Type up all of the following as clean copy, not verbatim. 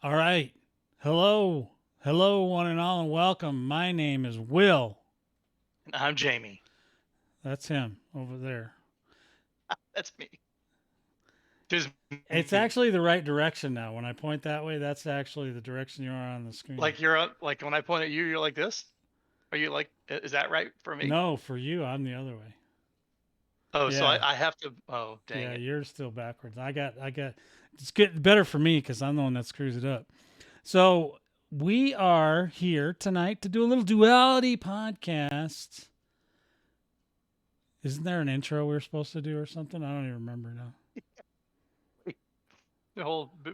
All right. Hello. Hello, one and all, and welcome. My name is Will. And I'm Jamie. That's him over there. That's me. Just It's me. actually the right direction now. When I point that way, that's actually the direction you are on the screen. Like when I point at you, you're like this. Are you like? Is that right for me? No, for you, I'm the other way. Oh, so Yeah. I have to. Oh, dang Yeah, it. you're still backwards. I got, it's getting better for me because I'm the one that screws it up. So we are here tonight to do a little duality podcast. Isn't there an intro we are supposed to do or something? I don't even remember now.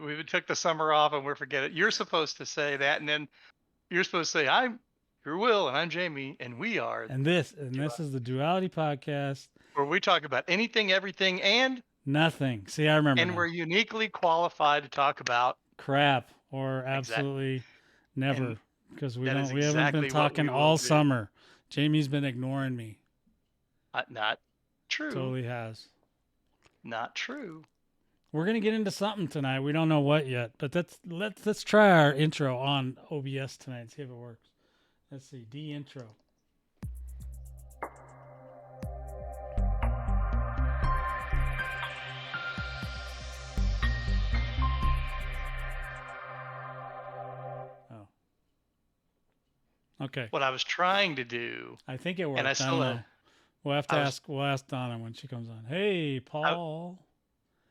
We took the summer off and we're forgetting. You're supposed to say that, and then you're supposed to say you're Will and I'm Jamie, and we are And this is the Duality podcast. where we talk about anything, everything, Nothing. See, I remember and we're now. uniquely qualified to talk about Crap or exact absolutely and never because we that is don't. We haven't been exactly what talking we will all do. summer. Jamie's been ignoring me. Not true. Totally has. Not true. We're gonna get into something tonight. We don't know what yet, but let's try our intro on OBS tonight and see if it works. Let's see. D intro. Oh. Okay. What I was trying to do, I think it and I worked. I don't still know. We'll have to I was ask. We'll ask Donna when she comes on. Hey, I, Paul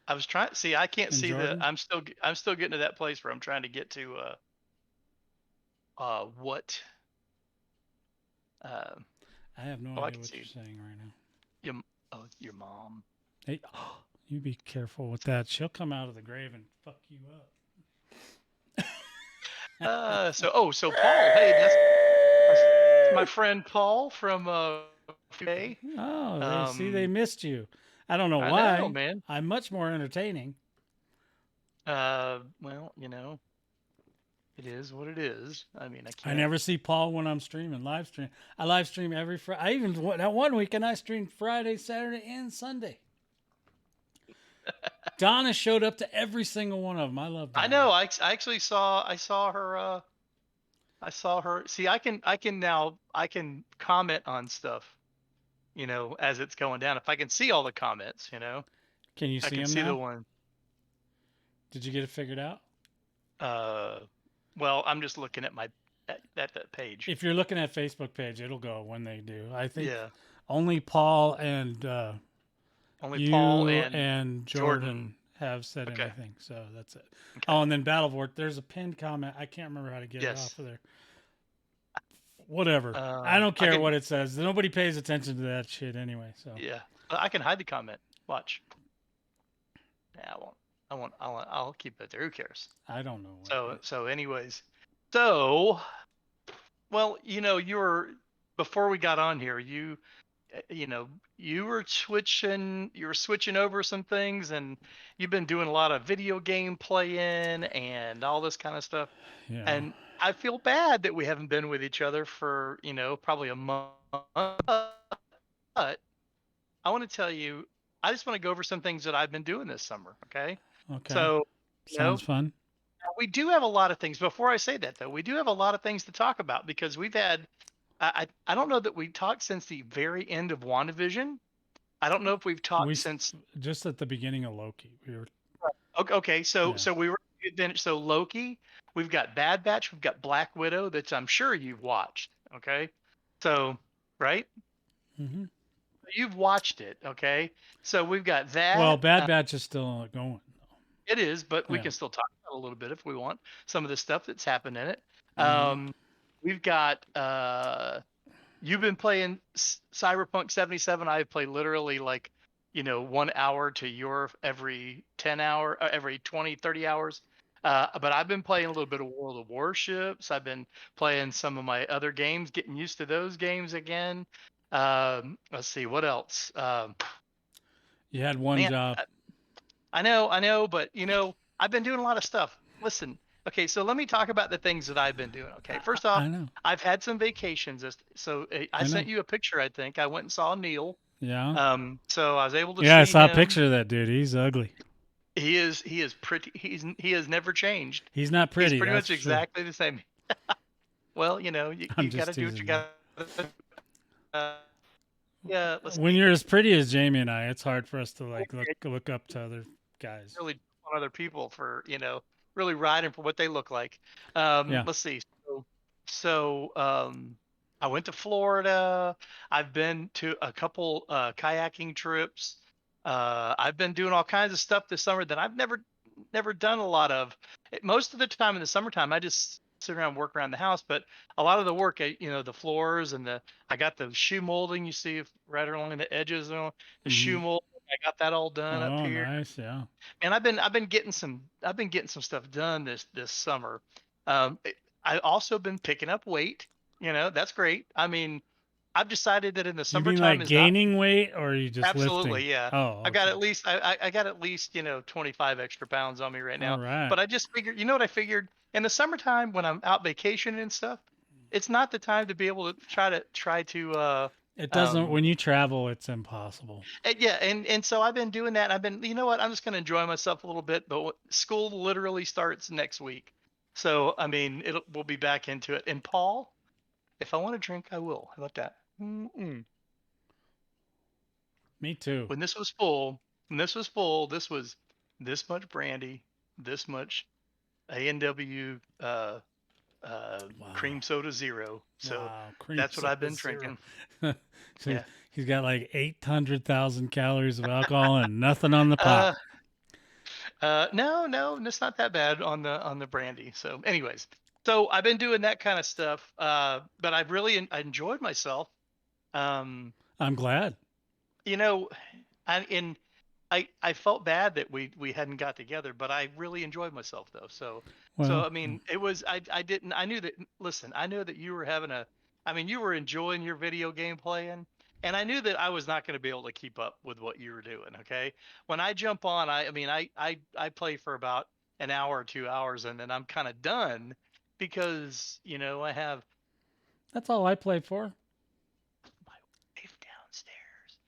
I was trying. See, I can't and see the. Jordan I'm still getting to that place where I'm trying to get to what uh I have no oh, I idea can what you're see saying right now. your your mom. Hey, you be careful with that. She'll come out of the grave and fuck you So Paul, hey, that's my friend Paul from UK. Oh, they see they Um, missed you. I don't know I know, why. man. I'm much more entertaining. Well, it is what it is. I mean, I I can't. never see Paul when I'm streaming live stream. I live stream every Friday. I even that one weekend I streamed Friday, Saturday, and Sunday. Donna showed up to every single one of them. I love I Donna. know. I actually saw her. I saw her. See, I can comment on stuff, as it's going down. If I can see all the comments, Can you I see can him see the now? one. Did you get it figured out? Uh, well, I'm just looking at that page. If you're looking at Facebook page, it'll go when they do. I think Yeah, only Paul and only Paul you and and Jordan. Jordan have said Okay, anything, so that's it. okay. Oh, and then Battlevort. There's a pinned comment. I can't remember how to get it Yes. off of there. Whatever. I don't I care can. what it says. Nobody pays attention to that shit anyway. So Yeah, I can hide the comment. Watch. Yeah, I won't. I'll keep it there. Who cares? I don't know what. Anyways, so well, you were before we got on here. You know, you were switching over some things, and you've been doing a lot of video game playing and all this kind of stuff. Yeah. And I feel bad that we haven't been with each other for, probably a month. But I want to tell you, I just want to go over some things that I've been doing this summer. Okay. Okay. So, you know, Sounds fun. we do have a lot of things. Before I say that, though, we do have a lot of things to talk about because we've had. I don't know that we talked since the very end of WandaVision. I don't know if we've We talked since. just at the beginning of Loki. We were. Okay, so Yeah. so we were then. So Loki, we've got Bad Batch, we've got Black Widow that I'm sure you've watched. Okay, so right, Hmm. you've watched it. Okay, so we've got Well, that. Bad Batch is still going. It is, but we Yeah. can still talk about it a little bit if we want some of the stuff that's happened in it. Uh-huh. We've got you've been playing Cyberpunk 77. I've played literally like 1 hour to your every 10 hour, every 20, 30 hours. But I've been playing a little bit of World of Warships. I've been playing some of my other games, getting used to those games again. Let's see what else. You had one Man, job. I know, but I've been doing a lot of stuff. Listen, okay, so let me talk about the things that I've been doing. Okay, first off, I know. I've had some vacations. So I I know. sent you a picture. I think I went and saw Neil. Yeah. So I was able to Yeah, I see saw a him. picture of that dude. He's ugly. He is pretty. He has never changed. He's not He's pretty, pretty that's much for sure. exactly the same. Well, I'm you got just to do what you teasing you. got to. Uh, yeah, let's When see. you're as pretty as Jamie and I, it's hard for us to like look up to other guys. Really on other people for really riding for what they look like. Yeah. Let's see. So I went to Florida. I've been to a couple kayaking trips. I've been doing all kinds of stuff this summer that I've never done a lot of. Most of the time in the summertime, I just sit around and work around the house. But a lot of the work, the floors and I got the shoe molding. You see right along the edges, the shoe Hmm. mold. I got that all done up Oh, here. nice. Yeah. And I've been getting some stuff done this summer. I also been picking up weight. That's great. I mean, I've decided that in the You mean summertime like is not gaining weight or are you just lifting? absolutely, yeah. Oh, I've got okay. at least I got at least 25 extra pounds on me right All now. right. But I just figured, you know what I figured? In the summertime when I'm out vacationing and stuff, it's not the time to be able to try to It doesn't, um when you travel, it's impossible. Yeah, and so I've been doing that. I've been, you know what? I'm just going to enjoy myself a little bit. But school literally starts next week, so I mean, we'll be back into it. And Paul, if I want to drink, I will. How about that? Mm-mm. Me too. When this was full, this was this much brandy, this much A&W Wow. cream soda zero. So Wow. Cream that's what I've soda been zero. drinking. So Yeah. he's got like 800,000 calories of alcohol and nothing on the pop. Uh, no, no, it's not that bad on the brandy. So, anyways, so I've been doing that kind of stuff. But I've really I enjoyed myself. Um, I'm glad. you know, and I felt bad that we hadn't got together, but I really enjoyed myself though. So Well, I mean, it was I didn't I knew that listen, I knew that you were having I mean, you were enjoying your video game playing, and I knew that I was not going to be able to keep up with what you were doing, okay? When I jump on, I mean, I play for about an hour or 2 hours and then I'm kind of done because, I have that's all I play for. my wife downstairs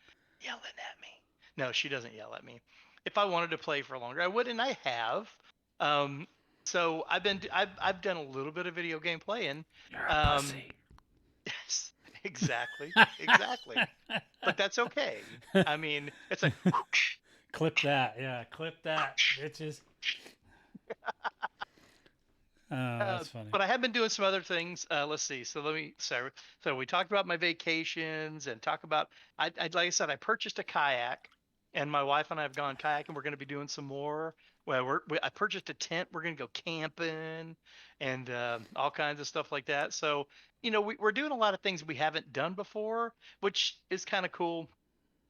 yelling at me. No, she doesn't yell at me. If I wanted to play for longer, I would, and I have. Um, so I've done a little bit of video game playing. You're a Um, pussy. yes, exactly, exactly. But that's okay. I mean, it's like, whoosh, Clip that. Yeah, clip that, whoosh. bitches. Oh, that's funny. But I have been doing some other things. Let's see. So we talked about my vacations and talk about like I said, I purchased a kayak, and my wife and I have gone kayaking. We're going to be doing some more. Well, I purchased a tent. We're going to go camping and all kinds of stuff like that. So we're doing a lot of things we haven't done before, which is kind of cool.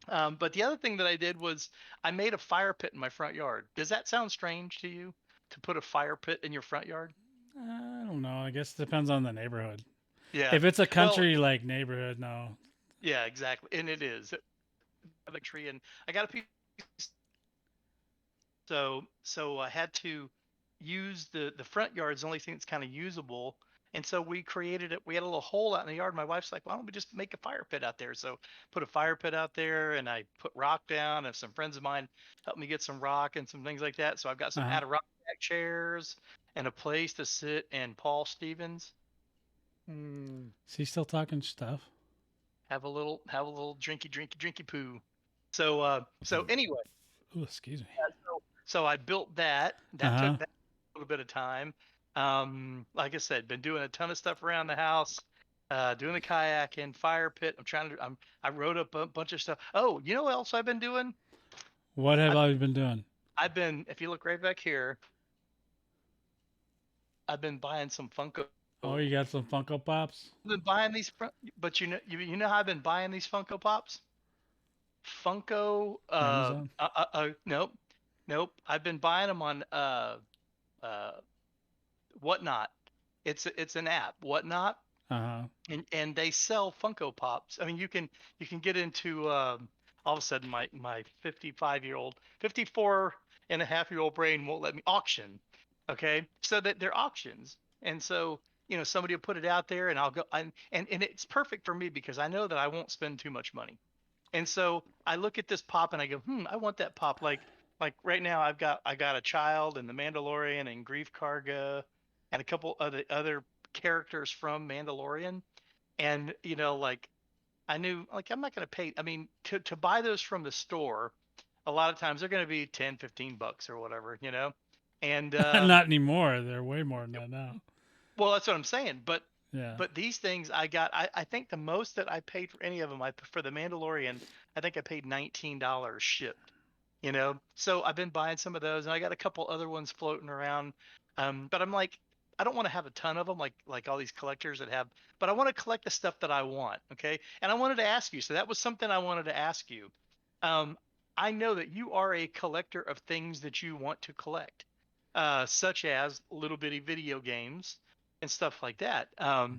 But the other thing that I did was I made a fire pit in my front yard. Does that sound strange to you to put a fire pit in your front yard? I don't know. I guess it depends on the neighborhood. Yeah. If it's a Well, country like neighborhood, no. yeah, exactly. And it is a tree, and I got a piece. So I had to use the front yard is the only thing that's kind of usable. And so we created it. We had a little hole out in the yard. My wife's like, "Why don't we just make a fire pit out there?" So put a fire pit out there, and I put rock down. And some friends of mine helped me get some rock and some things like that. So I've got Uh some huh. Adirondack chairs and a place to sit. And Paul Stevens. Hmm. Is he still talking stuff? Have a little drinky poo. So anyway, Ooh, excuse me. so I built that. Uh That took huh. that a little bit of time. Like I said, been doing a ton of stuff around the house, doing the kayaking, fire pit. I wrote up a bunch of stuff. Oh, you know what else I've been doing? What have I've I been doing? I've been if you look right back here, I've been buying some Funko. Oh, you got some Funko Pops? I've been buying these, but you know how I've been buying these Funko Pops? Funko. Amazon? Nope, nope. I've been buying them on uh, Whatnot. It's an app, Whatnot, Uh huh. and they sell Funko Pops. I mean, you can get into all of a sudden my 55-year-old, 54 and a half year old brain won't let me auction. Okay, so that they're auctions, and so somebody will put it out there, and I'll go and it's perfect for me because I know that I won't spend too much money. And so I look at this pop and I go, I want that pop. Like Like right now, I got a child and the Mandalorian and Grief Karga, and a couple other characters from Mandalorian, and like I knew like I'm not gonna pay. I mean, to buy those from the store, a lot of times they're gonna be 10, $15 or whatever. And Not anymore. They're way more than that now. well, that's what I'm saying. But Yeah. but these things I got, I think the most that I paid for any of them, for the Mandalorian, I think I paid $19 shipped. So I've been buying some of those, and I got a couple other ones floating around. But I'm like, I don't want to have a ton of them, like all these collectors that have. But I want to collect the stuff that I want. Okay, and I wanted to ask you. So that was something I wanted to ask you. Um, I know that you are a collector of things that you want to collect, such as little bitty video games and stuff like that. Mhm.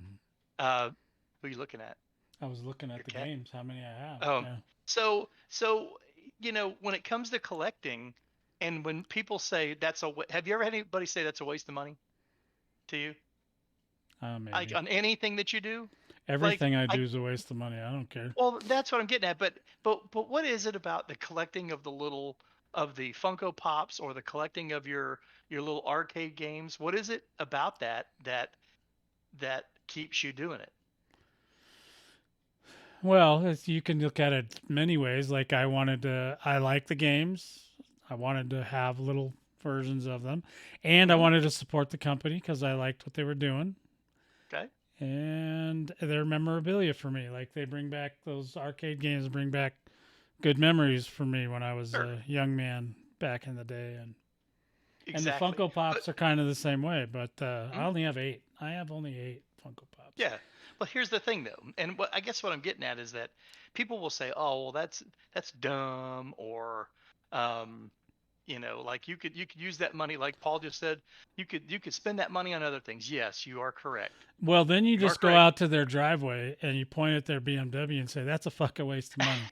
Who are you looking at? I was looking at Your the cat? games, how many I have. Um, Yeah. so when it comes to collecting, and when people say have you ever had anybody say that's a waste of money to you? Like Maybe. on anything that you do? Like Everything I do I is a waste of money. I don't care. well, that's what I'm getting at. But what is it about the collecting of the Funko Pops, or the collecting of your little arcade games? What is it about that keeps you doing it? Well, you can look at it many ways. Like I like the games. I wanted to have little versions of them, and I Hmm. wanted to support the company because I liked what they were doing, Okay. and their memorabilia for me. Like they bring back those arcade games, bring back good memories for me when I was Sure. a young man back in the day, and the Exactly. Funko But Pops are kind of the same way. But I mhm. only have 8. I have only 8 Funko Pops. Yeah. Well, here's the thing though, and I guess what I'm getting at is that people will say, "Oh, well, that's dumb," or, um, like you could use that money, like Paul just said, you could spend that money on other things. Yes, you are correct. Well, then you You are just go correct. out to their driveway and you point at their BMW and say, "That's a fucking waste of money.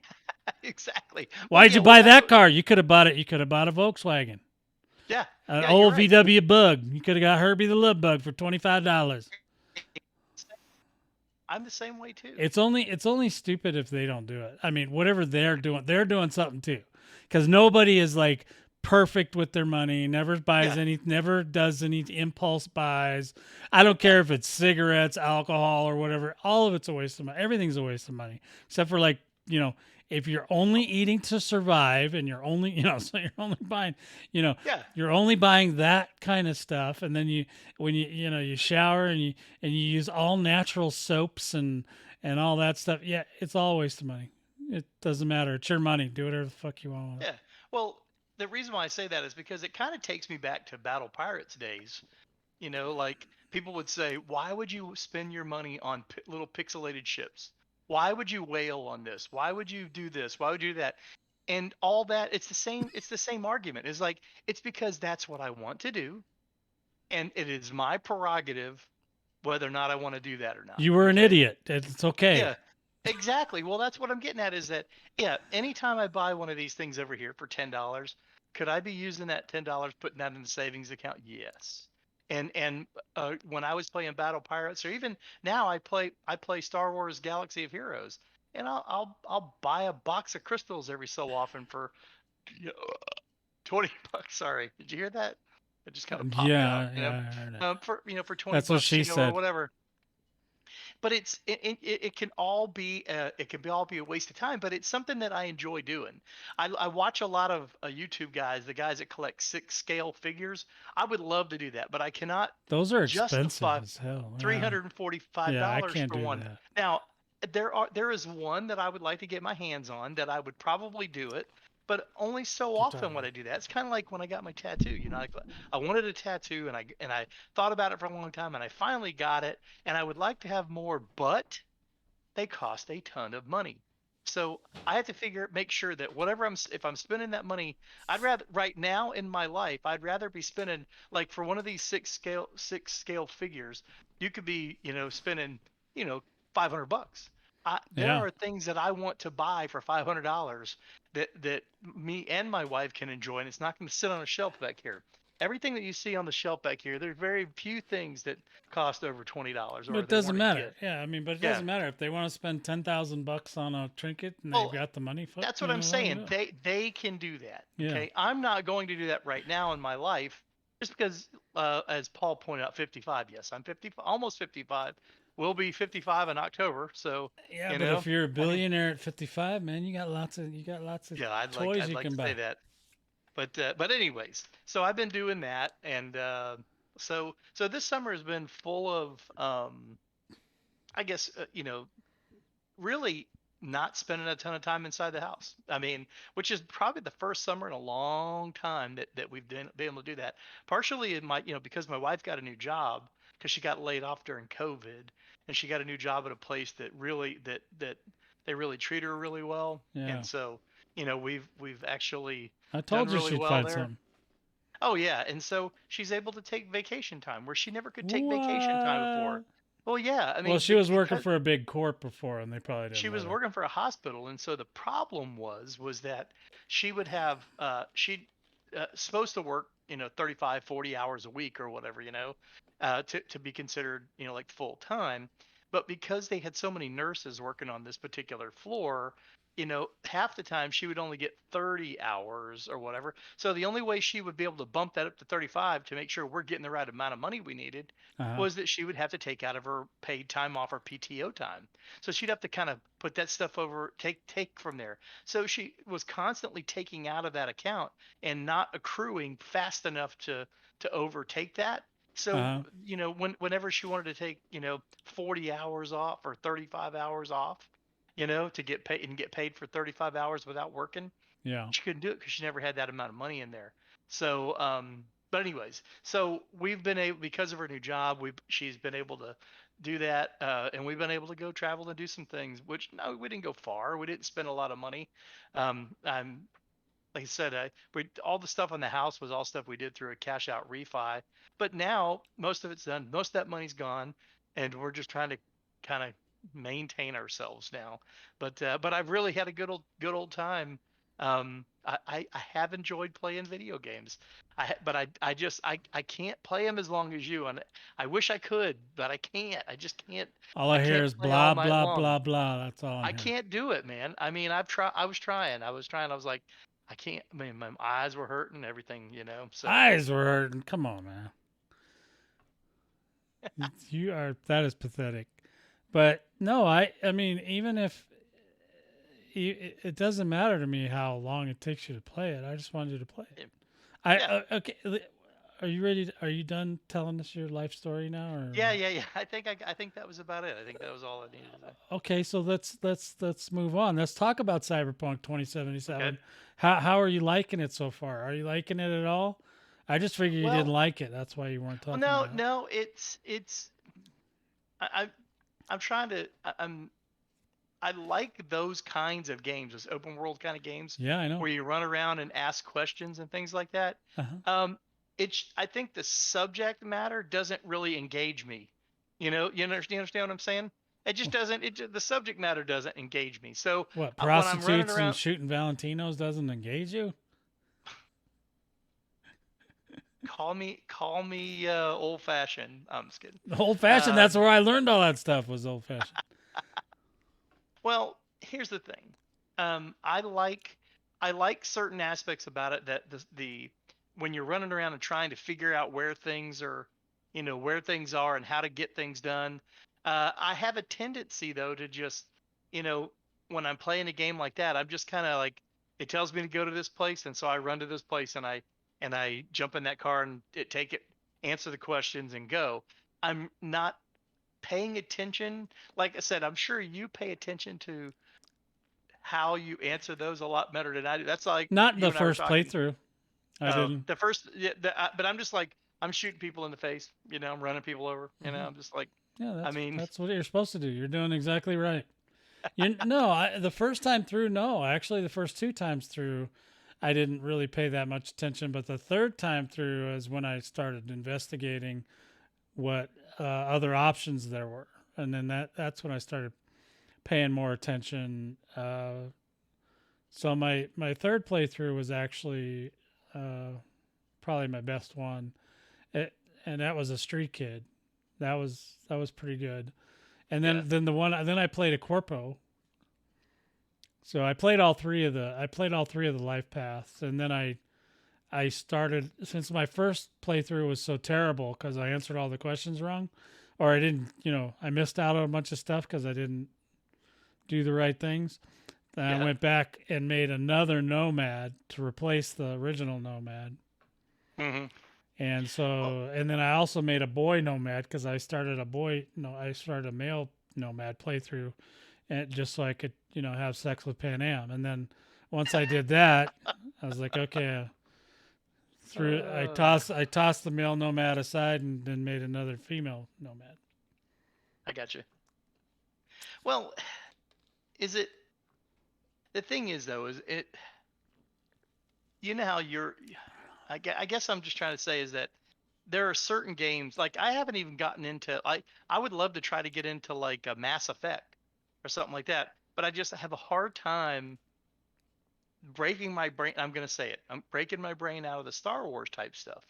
Exactly. Well, Why'd yeah. you Well, buy that's that what. car? You could have bought it. You could have bought a Volkswagen, Yeah. an Yeah. You're old right. VW Bug. You could have got Herbie the Love Bug for $25. I'm the same way too. It's only stupid if they don't do it. I mean, whatever they're doing something too, because nobody is like perfect with their money. Yeah. Never does any impulse buys. I don't Yeah. care if it's cigarettes, alcohol, or whatever. All of it's a waste of money. Everything's a waste of money, except for like if you're only eating to survive and you're only so you're only buying you know Yeah. you're only buying that kind of stuff, and then when you shower and you use all natural soaps and all that stuff. Yeah, it's all a waste of money. It doesn't matter. It's your money. Do whatever the fuck you want with it. Yeah. Well, the reason why I say that is because it kind of takes me back to Battle Pirates days. Like people would say, why would you spend your money on little pixelated ships? Why would you whale on this? Why would you do this? Why would you do that? And all that, it's the same argument. It's like, it's because that's what I want to do, and it is my prerogative whether or not I want to do that or not. You were an Okay? idiot. It's okay. Yeah. Exactly. Well, that's what I'm getting at is that, yeah, anytime I buy one of these things over here for $10, could I be using that $10, putting that in the savings account? Yes. And when I was playing Battle Pirates, or even now I play Star Wars Galaxy of Heroes, and I'll buy a box of crystals every so often for, you know, $20. Sorry, did you hear that? It just kind of popped out. Yeah, yeah, I heard it. For 20 That's what bucks, she or said. whatever. But it can all be a waste of time, but it's something that I enjoy doing. I watch a lot of YouTube guys, the guys that collect six scale figures. I would love to do that, but I cannot Those are expensive justify as hell. three Yeah, hundred and forty five yeah, I dollars can't for do one. that. Now, there is one that I would like to get my hands on, that I would probably do it, but only so Good often would time. I do that. It's kind of like when I got my tattoo. I wanted a tattoo, and I thought about it for a long time, and I finally got it, and I would like to have more, but they cost a ton of money. So I have to make sure that if I'm spending that money, I'd rather right now in my life, I'd rather be spending, like, for one of these six scale figures, you could be, spending, you know, $500. There Yeah. are things that I want to buy for $500 that me and my wife can enjoy, and it's not going to sit on a shelf back here. everything that you see on the shelf back here, there's very few things that cost over $20 But or it they doesn't weren't a matter. gift. Yeah, I mean, but it Yeah. doesn't matter if they want to spend $10,000 on a trinket and they've Well, got the money. For that's what you I'm know, let them saying. do it. They can do that. Yeah. Okay. I'm not going to do that right now in my life just because, as Paul pointed out, 55. Yes, I'm 50, almost 55. We'll be 55 in October. So, Yeah, you but if know, you're a I mean, billionaire at 55, man, you got lots of yeah, toys I'd you like can to say buy. that. But anyways, so I've been doing that, and so this summer has been full of, I guess, really not spending a ton of time inside the house. I mean, which is probably the first summer in a long time that we've been able to do that. Partially in my, because my wife got a new job because she got laid off during COVID, and she got a new job at a place that they really treat her really well, Yeah. and so we've actually I done told you really she'd well find there. something. Oh yeah, and so she's able to take vacation time where she never could take vacation time before. What? Well, yeah, I Well, mean, she was working because for a big corp before, and they probably she didn't let was her. working for a hospital, and so the problem was that she would have she supposed to work 35 40 hours a week or whatever, to be considered like full time, but because they had so many nurses working on this particular floor, half the time she would only get 30 hours or whatever. So the only way she would be able to bump that up to 35 to make sure we're getting the right amount of money we needed Uh huh. was that she would have to take out of her paid time off, or PTO time. So she'd have to kind of put that stuff over, take from there. So she was constantly taking out of that account and not accruing fast enough to overtake that. Uh So, huh. whenever she wanted to take, 40 hours off or 35 hours off, to get paid and get paid for 35 hours without working, Yeah. she couldn't do it because she never had that amount of money in there. So, but anyways, so we've been able, because of her new job, she's been able to do that, and we've been able to go travel and do some things. Which, no, we didn't go far. We didn't spend a lot of money. I'm Like I said, we all the stuff on the house was all stuff we did through a cash out refi. But now most of it's done. Most of that money's gone, and we're just trying to kind of maintain ourselves now. But I've really had a good old time. I have enjoyed playing video games. But I can't play them as long as you, and I wish I could, but I can't. I just can't. All I I hear can't is play all blah night blah long. blah blah. That's all I'm I hearing. can't do it, man. I mean, I was trying. I was trying. I was like, I can't. I mean, my eyes were hurting, everything, So, Eyes were hurting. Come on, man. You are. That is pathetic. But no, I mean, even if it doesn't matter to me how long it takes you to play it. I just wanted you to play it. yeah, I yeah, okay. Are you ready? Are you done telling us your life story now, or yeah. I think that was about it. I think that was all I needed to say. okay? So let's move on. Let's talk about Cyberpunk Okay. 2077. How are you liking it so far? Are you liking it at all? I just figured you didn't Well, like it. That's why you weren't talking no, about it. no. It's. I, I'm trying to. I like those kinds of games, those open world kind of games Yeah, I know. where you run around and ask questions and things like that. Uh-huh. Um, I think the subject matter doesn't really engage me. You understand what I'm saying? It just doesn't. The subject matter doesn't engage me. So What, when I'm running prostitutes and around, shooting Valentinos doesn't engage you? call me old fashioned. I'm just kidding. Old fashioned. That's Um, where I learned all that stuff was old fashioned. Well, here's the thing. I like certain aspects about it, that the when you're running around and trying to figure out where things are and how to get things done. I have a tendency though to just, you know, when I'm playing a game like that, I'm just kind of like, it tells me to go to this place, and so I run to this place, and I jump in that car and answer the questions and go. I'm not paying attention. Like I said, I'm sure you pay attention to how you answer those a lot better than I do. That's like Not you the and I were first talking. playthrough. I Oh, didn't. the first, yeah, but I'm just like, I'm shooting people in the face. I'm running people over. Hmm. I'm just like, Yeah, I that's mean, that's what you're supposed to do. You're doing exactly right. You no, the first time through, no. Actually, the first two times through, I didn't really pay that much attention. But the third time through is when I started investigating what other options there were, and then that's when I started paying more attention. So my third playthrough was actually uh, probably my best one. It, and that was a Street Kid. That was pretty good. And Yeah. then I played a Corpo. So I played all three of the life paths, and then I started, since my first playthrough was so terrible because I answered all the questions wrong, or I didn't, I missed out on a bunch of stuff because I didn't do the right things. Then I Yeah. went back and made another Nomad to replace the original Nomad. Hmm. Well, And then I also made a boy Nomad because I started a male Nomad playthrough, and just so I could, have sex with Pan Am. And then once I did that, I was like, okay, uh, I tossed the male Nomad aside and then made another female Nomad. I got you. Well, is it the thing is though, is it, you know how you're, I guess I'm just trying to say is that there are certain games like I haven't even gotten into, I would love to try to get into like a Mass Effect or something like that, but I just have a hard time breaking my brain. I'm going to say it. I'm breaking my brain out of the Star Wars type stuff,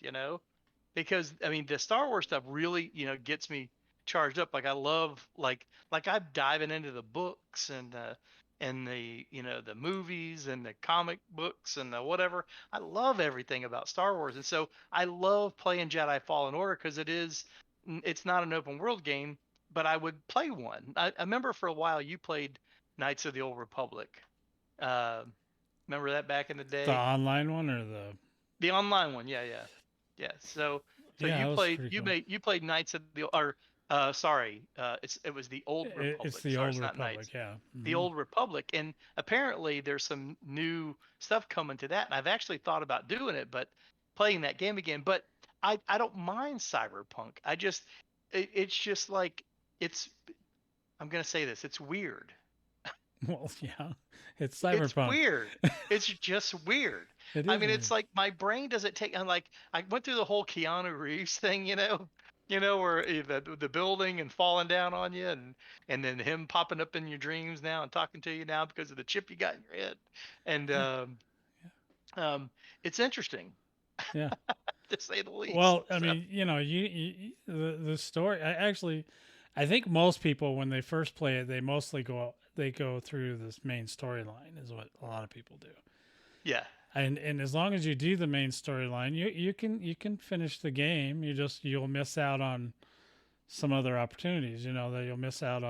because I mean the Star Wars stuff really, gets me charged up. Like I love like I'm diving into the books and the the movies and the comic books and the whatever. I love everything about Star Wars, and so I love playing Jedi Fallen Order because it's not an open world game, but I would play one. I remember for a while you played Knights of the Old Republic. Uh, Remember that back in the The day? online one or the The online one, yeah, yeah, yeah. So yeah, you that was played pretty cool. you played Knights of the, or sorry, it was the Old It's Republic. the Sorry, old it's not Republic, Knights. yeah. The Hmm. Old Republic, and apparently there's some new stuff coming to that, and I've actually thought about doing it, but playing that game again. But I don't mind Cyberpunk. It's just like it's. I'm gonna say this. It's weird. Well, yeah, it's It's Cyberpunk. weird. It's just weird. It I is mean, it's weird. like my brain doesn't take. I'm like, I went through the whole Keanu Reeves thing, where the building and falling down on you, and then him popping up in your dreams now and talking to you now because of the chip you got in your head, and Yeah, um, it's interesting yeah. to say the least. Well, I So mean, the story. I think most people when they first play it, they go through this main storyline is what a lot of people do. yeah, And as long as you do the main storyline, you can finish the game. You'll miss out on some other opportunities. That you'll miss out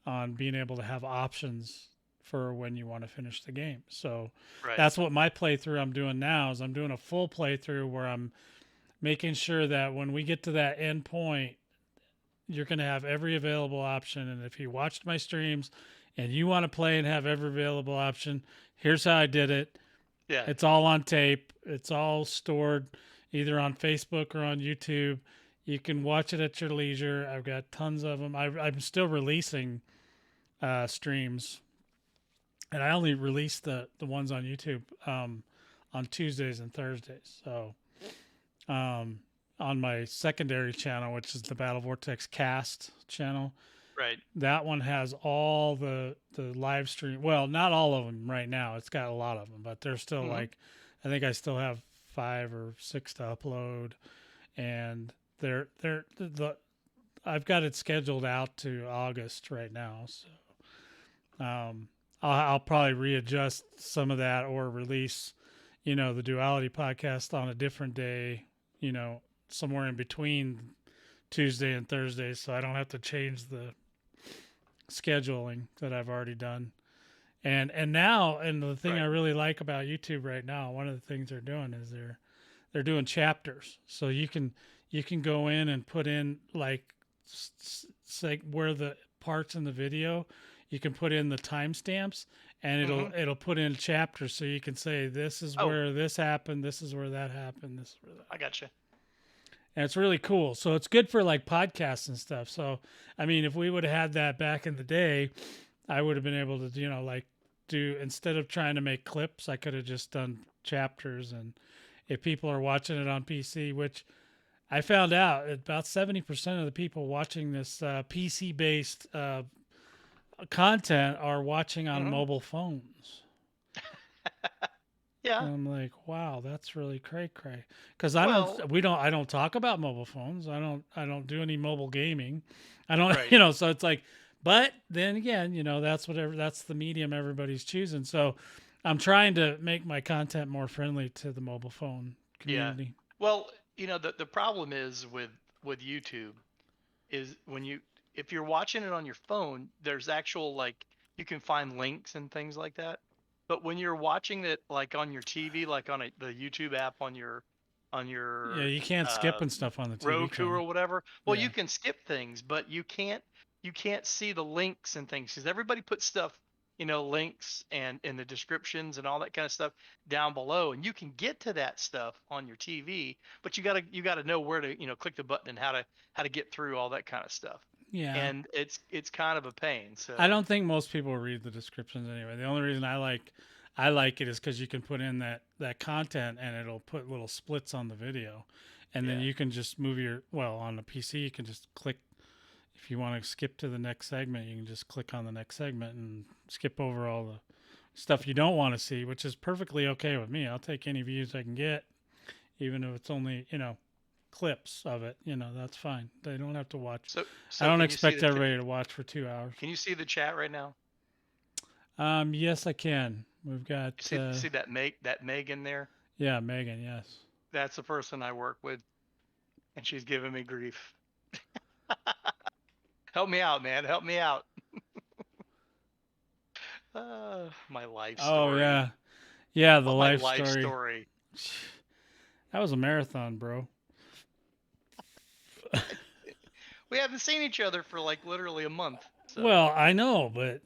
on being able to have options for when you want to finish the game. So right, that's what my playthrough I'm doing now is I'm doing a full playthrough where I'm making sure that when we get to that end point, you're going to have every available option. And if you watched my streams and you want to play and have every available option, here's how I did it. yeah, It's all on tape. It's all stored either on Facebook or on YouTube. You can watch it at your leisure. I've got tons of them. I'm still releasing streams, and I only release the ones on YouTube on Tuesdays and Thursdays. So um, on my secondary channel, which is the Battle Vortex Cast channel, right, that one has all the live stream. Well, not all of them right now. It's got a lot of them, but there's still hmm, like I think I still have 5 or 6 to upload, and they're the I've got it scheduled out to August right now. So I'll probably readjust some of that or release the Duality podcast on a different day. You know, somewhere in between Tuesday and Thursday, so I don't have to change the scheduling that I've already done. And the thing I right, really like about YouTube right now, one of the things they're doing is they're doing chapters, so you can go in and put in like say where the parts in the video, you can put in the timestamps, and it'll hmm. it'll put in chapters, so you can say this is Oh, where this happened, this is where that happened, this is where that. I got you. And it's really cool. So it's good for like podcasts and stuff. So I mean, if we would have had that back in the day, I would have been able to, like do instead of trying to make clips, I could have just done chapters. And if people are watching it on PC, which I found out about 70% of the people watching this PC based content are watching on Hmm. mobile phones. Yeah. And I'm like, wow, that's really cray cray. Because Well, I don't talk about mobile phones. I don't do any mobile gaming. I don't, right. so it's like, but then again, that's the medium everybody's choosing. So I'm trying to make my content more friendly to the mobile phone Yeah. community. Well, the problem is with YouTube is when you if you're watching it on your phone, there's actual like you can find links and things like that. But when you're watching it like on your TV, like on the YouTube app on Yeah, your you can't skip and stuff on the TV, Roku can you? or whatever, well, you Yeah. can skip things, but you can't see the links and things because everybody puts stuff, links and in the descriptions and all that kind of stuff down below, and you can get to that stuff on your TV, but you gotta know where to click the button and how to get through all that kind of stuff, Yeah. and it's kind of a pain. I So don't think most people read the descriptions anyway. The only reason I like it is because you can put in that content and it'll put little splits on the video, and then yeah, you can just move on the PC you can just click if you want to skip to the next segment. You can just click on the next segment and skip over all the stuff you don't want to see, which is perfectly okay with me. I'll take any views I can get, even if it's only clips of it. That's fine. They don't have to watch. so I so don't can you see expect the everybody to watch for 2 hours. can you see the chat right now? Yes, I can. We've got You see that Megan there? yeah, Megan. Yes. That's the person I work with, and she's giving me grief. Help me out, man. Help me out. My life Oh story. yeah, yeah. The My life life story. story. That was a marathon, bro. We haven't seen each other for like literally a month. So Well, I know, but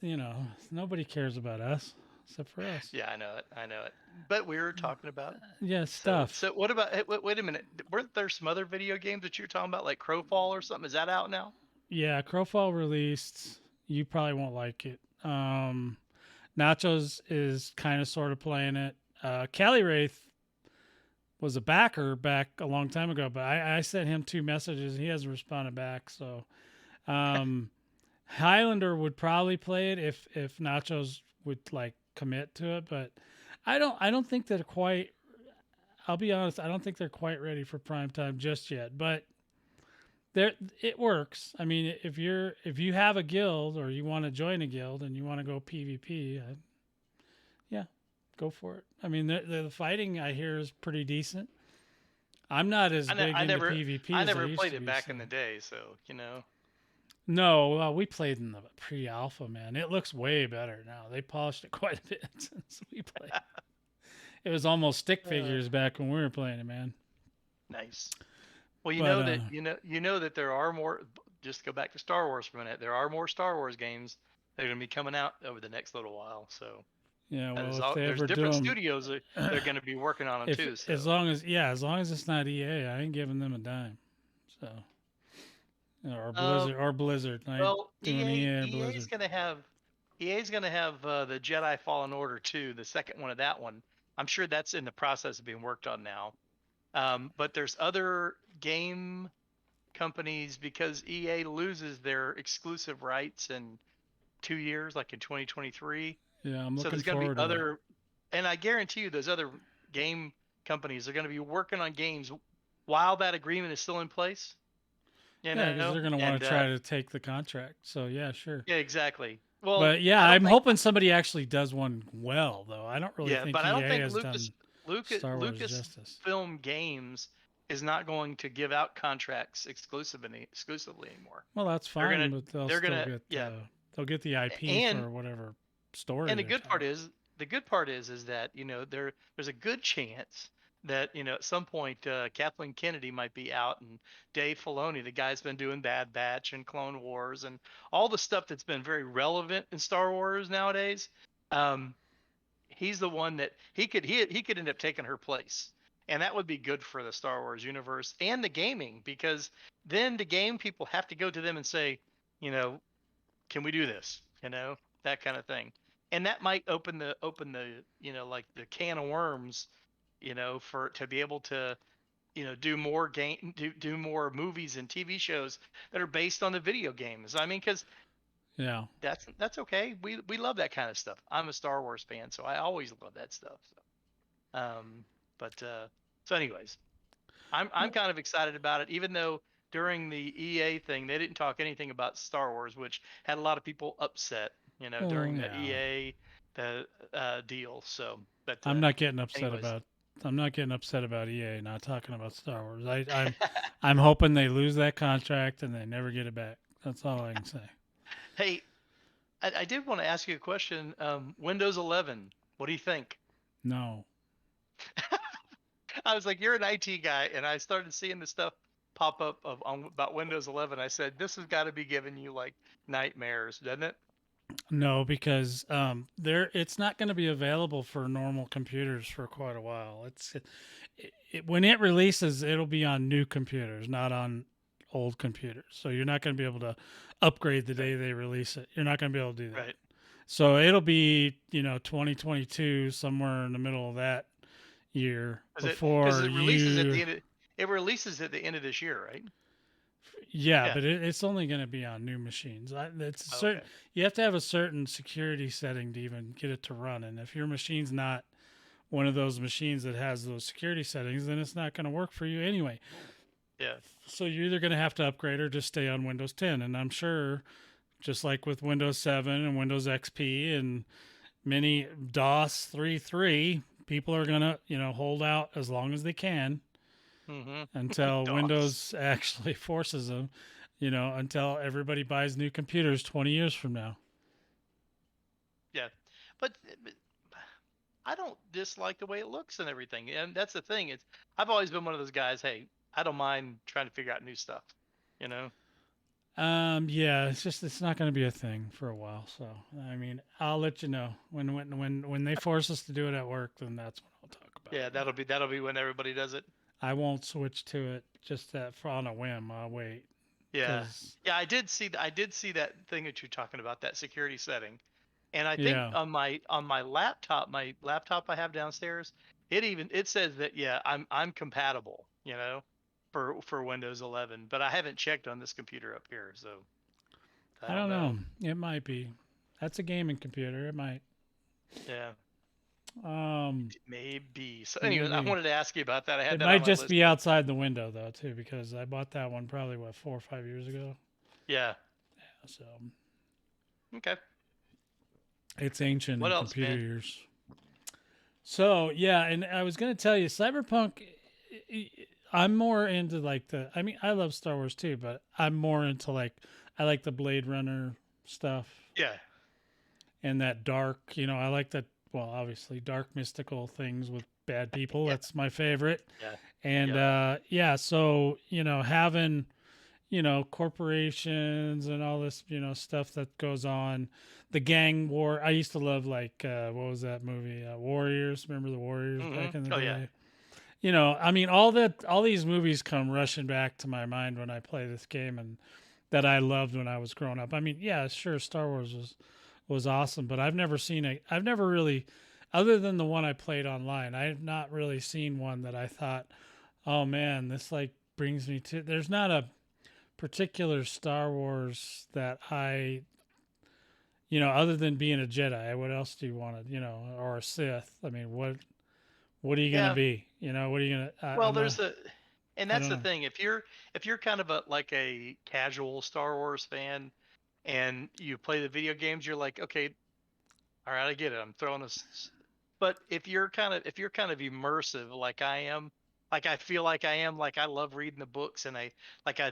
nobody cares about us except for us. yeah, I know it. I know it. But we were talking about Yeah, so stuff. so. What about? Hey, wait a minute. Weren't there some other video games that you were talking about, like Crowfall or something? Is that out now? Yeah, Crowfall released. You probably won't like it. Nachos is kind of sort of playing it. Cali Wraith was a backer back a long time ago, but I sent him 2 messages. He hasn't responded back. So um, Highlander would probably play it if Nachos would like commit to it, but I don't think they're quite. I'll be honest. I don't think they're quite ready for prime time just yet. But there, it works. I mean, if you have a guild or you want to join a guild and you want to go PvP, yeah, go for it. I mean, the fighting I hear is pretty decent. I'm not as I, ne- big I into never PvP I as I never used played to it be. back So in the day, so you know. no, well, we played in the pre-alpha, man. It looks way better now. They polished it quite a bit since we played. It was almost stick Uh, figures back when we were playing it, man. nice. Well, But you know that there are more. Just to go back to Star Wars for a minute. There are more Star Wars games that are going to be coming out over the next little while. So yeah, that well, is if all. they There's ever different do studios that are going to be working on them if too. So as long as it's not EA, I ain't giving them a dime. So um, Or Blizzard. I ain't well, doing EA EA or EA's Blizzard. going to have EA's going to have the Jedi Fallen Order 2, the second one of that one. I'm sure that's in the process of being worked on now. But there's other game companies because EA loses their exclusive rights in 2 years, like in 2023. Yeah, I'm So looking there's going to be forward to that. other, and I guarantee you, those other game companies are going to be working on games while that agreement is still in place. You Yeah, because know, they're gonna want and to try to take the contract. So yeah, sure. yeah, exactly. Well, But yeah, I don't I'm think, hoping somebody actually does one well, though. I don't really yeah, think but I don't EA think has done Star Wars Lucas justice. Film Games is not going to give out contracts exclusively anymore. Well, that's They're fine, gonna but they're gonna yeah, they'll get the IP and for whatever story and they're telling. the good part is that there's a good chance that at some point Kathleen Kennedy might be out, and Dave Filoni, the guy's been doing Bad Batch and Clone Wars and all the stuff that's been very relevant in Star Wars nowadays. Um, he's the one that he could end up taking her place, and that would be good for the Star Wars universe and the gaming, because then the game people have to go to them and say, you know, can we do this? That kind of thing. And that might open the like the can of worms, for to be able to do more movies and TV shows that are based on the video games. I mean, because Yeah. that's okay. We love that kind of stuff. I'm a Star Wars fan, so I always love that stuff. So. Um, but so, anyways, I'm kind of excited about it, even though during the EA thing they didn't talk anything about Star Wars, which had a lot of people upset, Oh during the yeah. the deal. So, but I'm not getting upset anyways, about. I'm not getting upset about EA not talking about Star Wars. I'm hoping they lose that contract and they never get it back. That's all I can say. hey, I did want to ask you a question. Windows 11, what do you think? No. I was like, you're an IT guy, and I started seeing the stuff pop up about Windows 11. I said, this has got to be giving you like nightmares, doesn't it? No, because it's not going to be available for normal computers for quite a while. When it releases, it'll be on new computers, not on old computers. So you're not going to be able to upgrade the Right. day they release it. You're not going to be able to do that. Right. So it'll be 2022, somewhere in the middle of that year Because before it releases at you. the end of, it releases at the end of this year, right? Yeah, Yeah. but it's only going to be on new machines. It's a certain. Okay. You have to have a certain security setting to even get it to run, and if your machine's not one of those machines that has those security settings, then it's not going to work for you anyway. Yeah. So you're either going to have to upgrade or just stay on Windows 10. And I'm sure, just like with Windows 7 and Windows XP and many DOS 3.3, people are going to hold out as long as they can Mm-hmm. until DOS. Windows actually forces them, until everybody buys new computers 20 years from now. Yeah. But I don't dislike the way it looks and everything. And that's the thing. I've always been one of those guys. Hey, I don't mind trying to figure out new stuff. You know. Yeah, it's not going to be a thing for a while. So, I mean, I'll let you know when they force us to do it at work, then that's when I'll talk about Yeah, it. that'll be when everybody does it. I won't switch to it just that for on a whim. I'll wait Yeah. because Yeah, I did see that thing that you're talking about, that security setting. And I think yeah, on my laptop I have downstairs, it says that, yeah, I'm compatible, for Windows 11, but I haven't checked on this computer up here, so I I don't don't know. know. It might be. That's a gaming computer. It might. Yeah, Um, maybe. So anyway, I maybe wanted to ask you about that. I had it that on might my just list. be outside the window though too, because I bought that one probably 4 or 5 years ago. Yeah. So Okay. it's ancient What in else, computer man? years. So yeah, and I was gonna tell you, Cyberpunk. I'm more into like the. I mean, I love Star Wars too, but I'm more into like I like the Blade Runner stuff Yeah. and that dark. I like that. Well, obviously, dark mystical things with bad people. Yeah. That's my favorite. Yeah. And Yep. yeah, so having corporations and all this stuff that goes on, the gang war. I used to love like what was that movie? Warriors. Remember the Warriors back in the Oh yeah. day? I mean, all these movies come rushing back to my mind when I play this game, and that I loved when I was growing up. I mean, yeah, sure, Star Wars was awesome, but I've never really, other than the one I played online, I have not really seen one that I thought, oh man, this like brings me to. There's not a particular Star Wars that other than being a Jedi. What else do you want to, or a Sith? I mean, what are you gonna Yeah. be? What are you gonna? Well, I'm a. and I that's don't the know. thing. If you're kind of like a casual Star Wars fan, and you play the video games, you're like, okay, all right, I get it. I'm throwing this. But if you're kind of immersive like I am, like I feel like I am, like I love reading the books, and I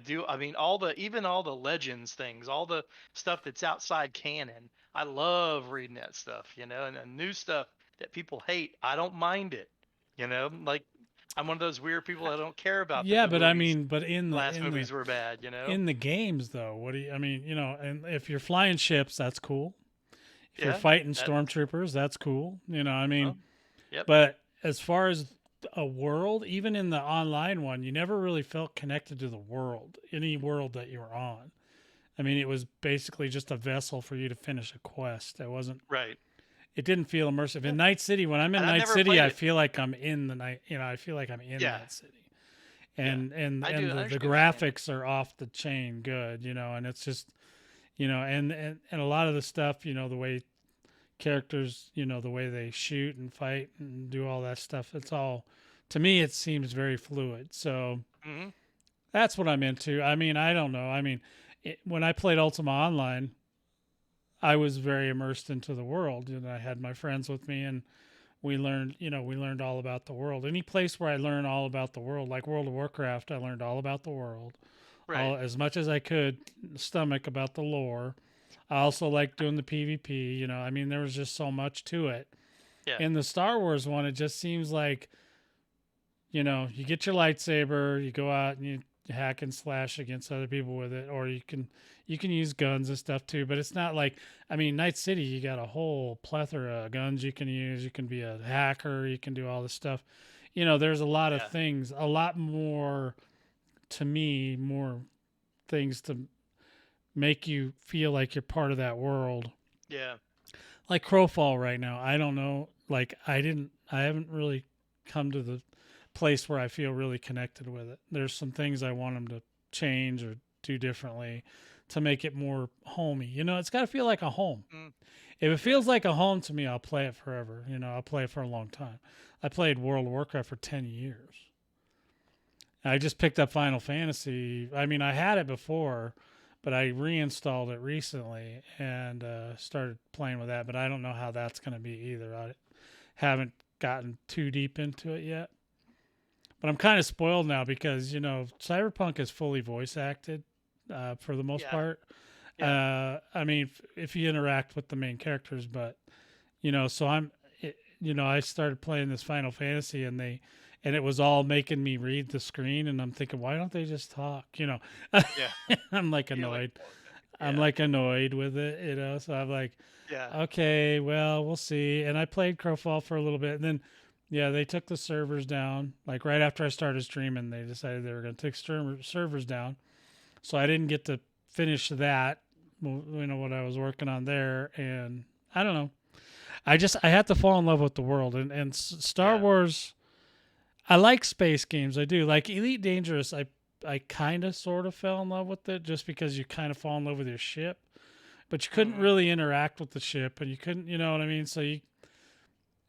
do. I mean, even all the legends things, all the stuff that's outside canon. I love reading that stuff, and the new stuff that people hate, I don't mind it. Like I'm one of those weird people that don't care about that Yeah, the but I movies, mean, but the last movies were bad. in the games though, what do you? I mean, and if you're flying ships, that's cool. If you're Yeah, fighting that. stormtroopers, that's cool. I mean, Well, yep. but as far as a world, even in the online one, you never really felt connected to the world, any world that you were on. I mean, it was basically just a vessel for you to finish a quest. It wasn't. Right. It didn't feel immersive. In Yeah. Night City, when I'm in And I've Night never City, played I it. feel like I'm in the night. I feel like I'm in Yeah. that city, Yeah. I and do. I the understand what you're saying. graphics are off the chain good. And it's just and a lot of the stuff, the way characters, the way they shoot and fight and do all that stuff. It's all, to me, it seems very fluid. So Hmm. that's what I'm into. I mean, I don't know. I mean, when I played Ultima Online, I was very immersed into the world, and I had my friends with me, and we learned all about the world. Any place where I learn all about the world, like World of Warcraft, I learned all about the world, Right. all as much as I could stomach about the lore. I also like doing the PvP. I mean, there was just so much to it. Yeah. In the Star Wars one, it just seems like you get your lightsaber, you go out and you hack and slash against other people with it, or you can use guns and stuff too. But it's not like, I mean, Night City, you got a whole plethora of guns you can use. You can be a hacker, you can do all this stuff. There's a lot of Yeah. things, a lot more, to me, more things to make you feel like you're part of that world. Yeah. Like Crowfall right now, I don't know. Like I haven't really come to the place where I feel really connected with it. There's some things I want them to change or do differently to make it more homey. It's got to feel like a home. Mm. If it Yeah. feels like a home to me, I'll play it forever. I'll play it for a long time. I played World of Warcraft for 10 years. I just picked up Final Fantasy. I mean, I had it before, but I reinstalled it recently and started playing with that. But I don't know how that's going to be either. I haven't gotten too deep into it yet. But I'm kind of spoiled now because Cyberpunk is fully voice acted for the most Yeah. part. Yeah. I mean, if you interact with the main characters, but so I started playing this Final Fantasy and it was all making me read the screen, and I'm thinking, why don't they just talk? Yeah. I'm like You're like, annoyed. "Oh, I'm yeah. like annoyed with it, So I'm like, Yeah. okay, well, we'll see. And I played Crowfall for a little bit, and then, yeah, they took the servers down. Like right after I started streaming, they decided they were going to take servers down. So I didn't get to finish that, what I was working on there. And I don't know. I had to fall in love with the world, and Star Yeah. Wars. I like space games. I do like Elite Dangerous. I kind of sort of fell in love with it just because you kind of fall in love with your ship, but you couldn't Hmm. really interact with the ship, and you couldn't, you know what I mean? So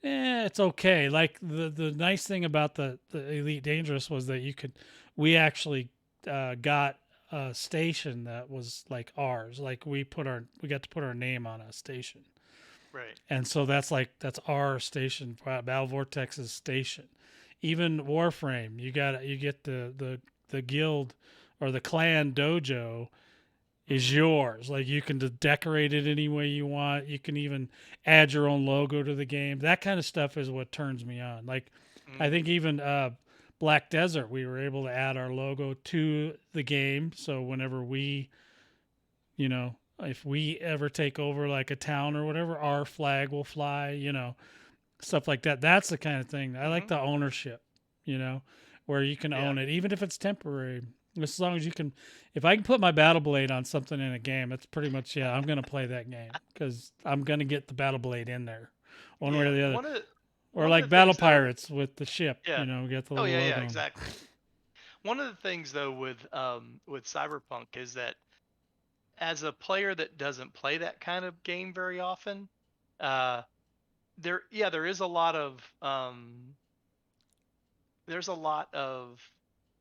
it's okay. Like the nice thing about the Elite Dangerous was that we actually got a station that was like ours. Like we got to put our name on a station, Right. and so that's our station, Battle Vortex's station. Even Warframe, you get the guild or the clan dojo is Hmm. yours. Like you can decorate it any way you want. You can even add your own logo to the game. That kind of stuff is what turns me on. Like I Hmm. think even Black Desert, we were able to add our logo to the game. So whenever if we ever take over like a town or whatever, our flag will fly. Stuff like that. That's the kind of thing I like, Hmm. the ownership. Where you can Yeah. own it, even if it's temporary. As long as you can, if I can put my battle blade on something in a game, it's pretty much, yeah, I'm gonna play that game because I'm gonna get the battle blade in there, one way or Yeah. the other. One of Or one of like the Battle things though. Pirates with the ship, Yeah. we get the Oh little yeah. Yeah. logo on. Exactly. One of the things though with Cyberpunk is that as a player that doesn't play that kind of game very often, uh, there is a lot of there's a lot of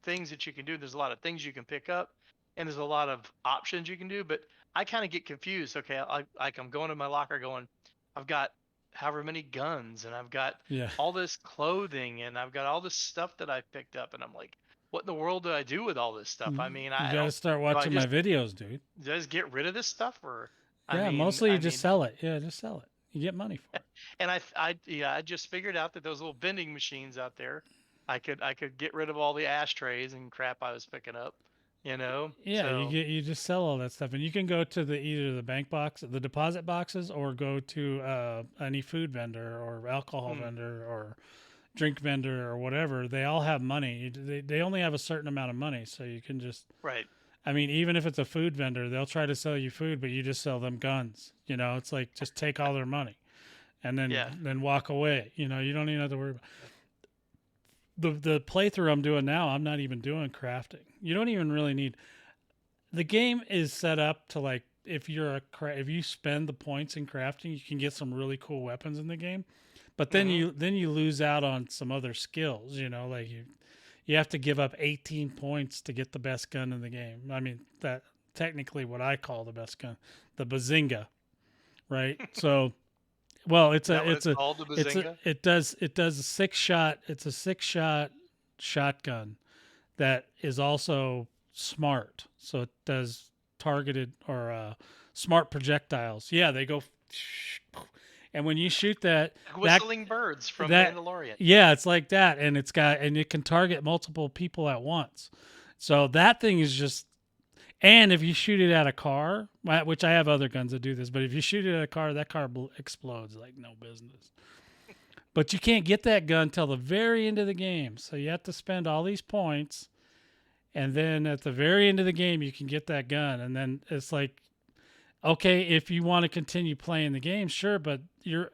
things that you can do. There's a lot of things you can pick up, and there's a lot of options you can do. But I kind of get confused. Okay, I'm going to my locker, going, I've got however many guns, and I've got Yeah, all this clothing, and I've got all this stuff that I've picked up, and I'm like, what in the world do I do with all this stuff? I mean, you I got to don't. start Do I watching my just videos, dude. get rid of this stuff, or Yeah, mostly I you just mean, sell it. Yeah, just sell it. You get money for it. and yeah, I just figured out that those little vending machines out there, I could get rid of all the ashtrays and crap I was picking up, you know. Yeah, So you just sell all that stuff, and you can go to either the bank box, the deposit boxes, or go to any food vendor or alcohol hmm, vendor or drink vendor or whatever. They all have money. They only have a certain amount of money, so you can just. right, I mean, even if it's a food vendor, they'll try to sell you food, but you just sell them guns. It's like just take all their money and then yeah, then walk away. You don't even have to worry about the playthrough I'm doing now. I'm not even doing crafting. You don't even really need. The game is set up to like if you spend the points in crafting, you can get some really cool weapons in the game. But then Mm-hmm. you lose out on some other skills. Like you have to give up 18 points to get the best gun in the game. I mean, that technically what I call the best gun, the Bazinga, right? So, well, Is that what it's called, the Bazinga? it does a 6 shot. It's a 6 shot shotgun that is also smart. So it does targeted or smart projectiles. Yeah, they go, and when you shoot Like that whistling birds from that Mandalorian. yeah, it's like that, and it can target multiple people at once. So that thing is just, and if you shoot it at a car, which I have other guns that do this, but if you shoot it at a car, that car explodes like no business. But you can't get that gun till the very end of the game, so you have to spend all these points, and then at the very end of the game, you can get that gun, and then it's like, okay, if you want to continue playing the game, sure, but you're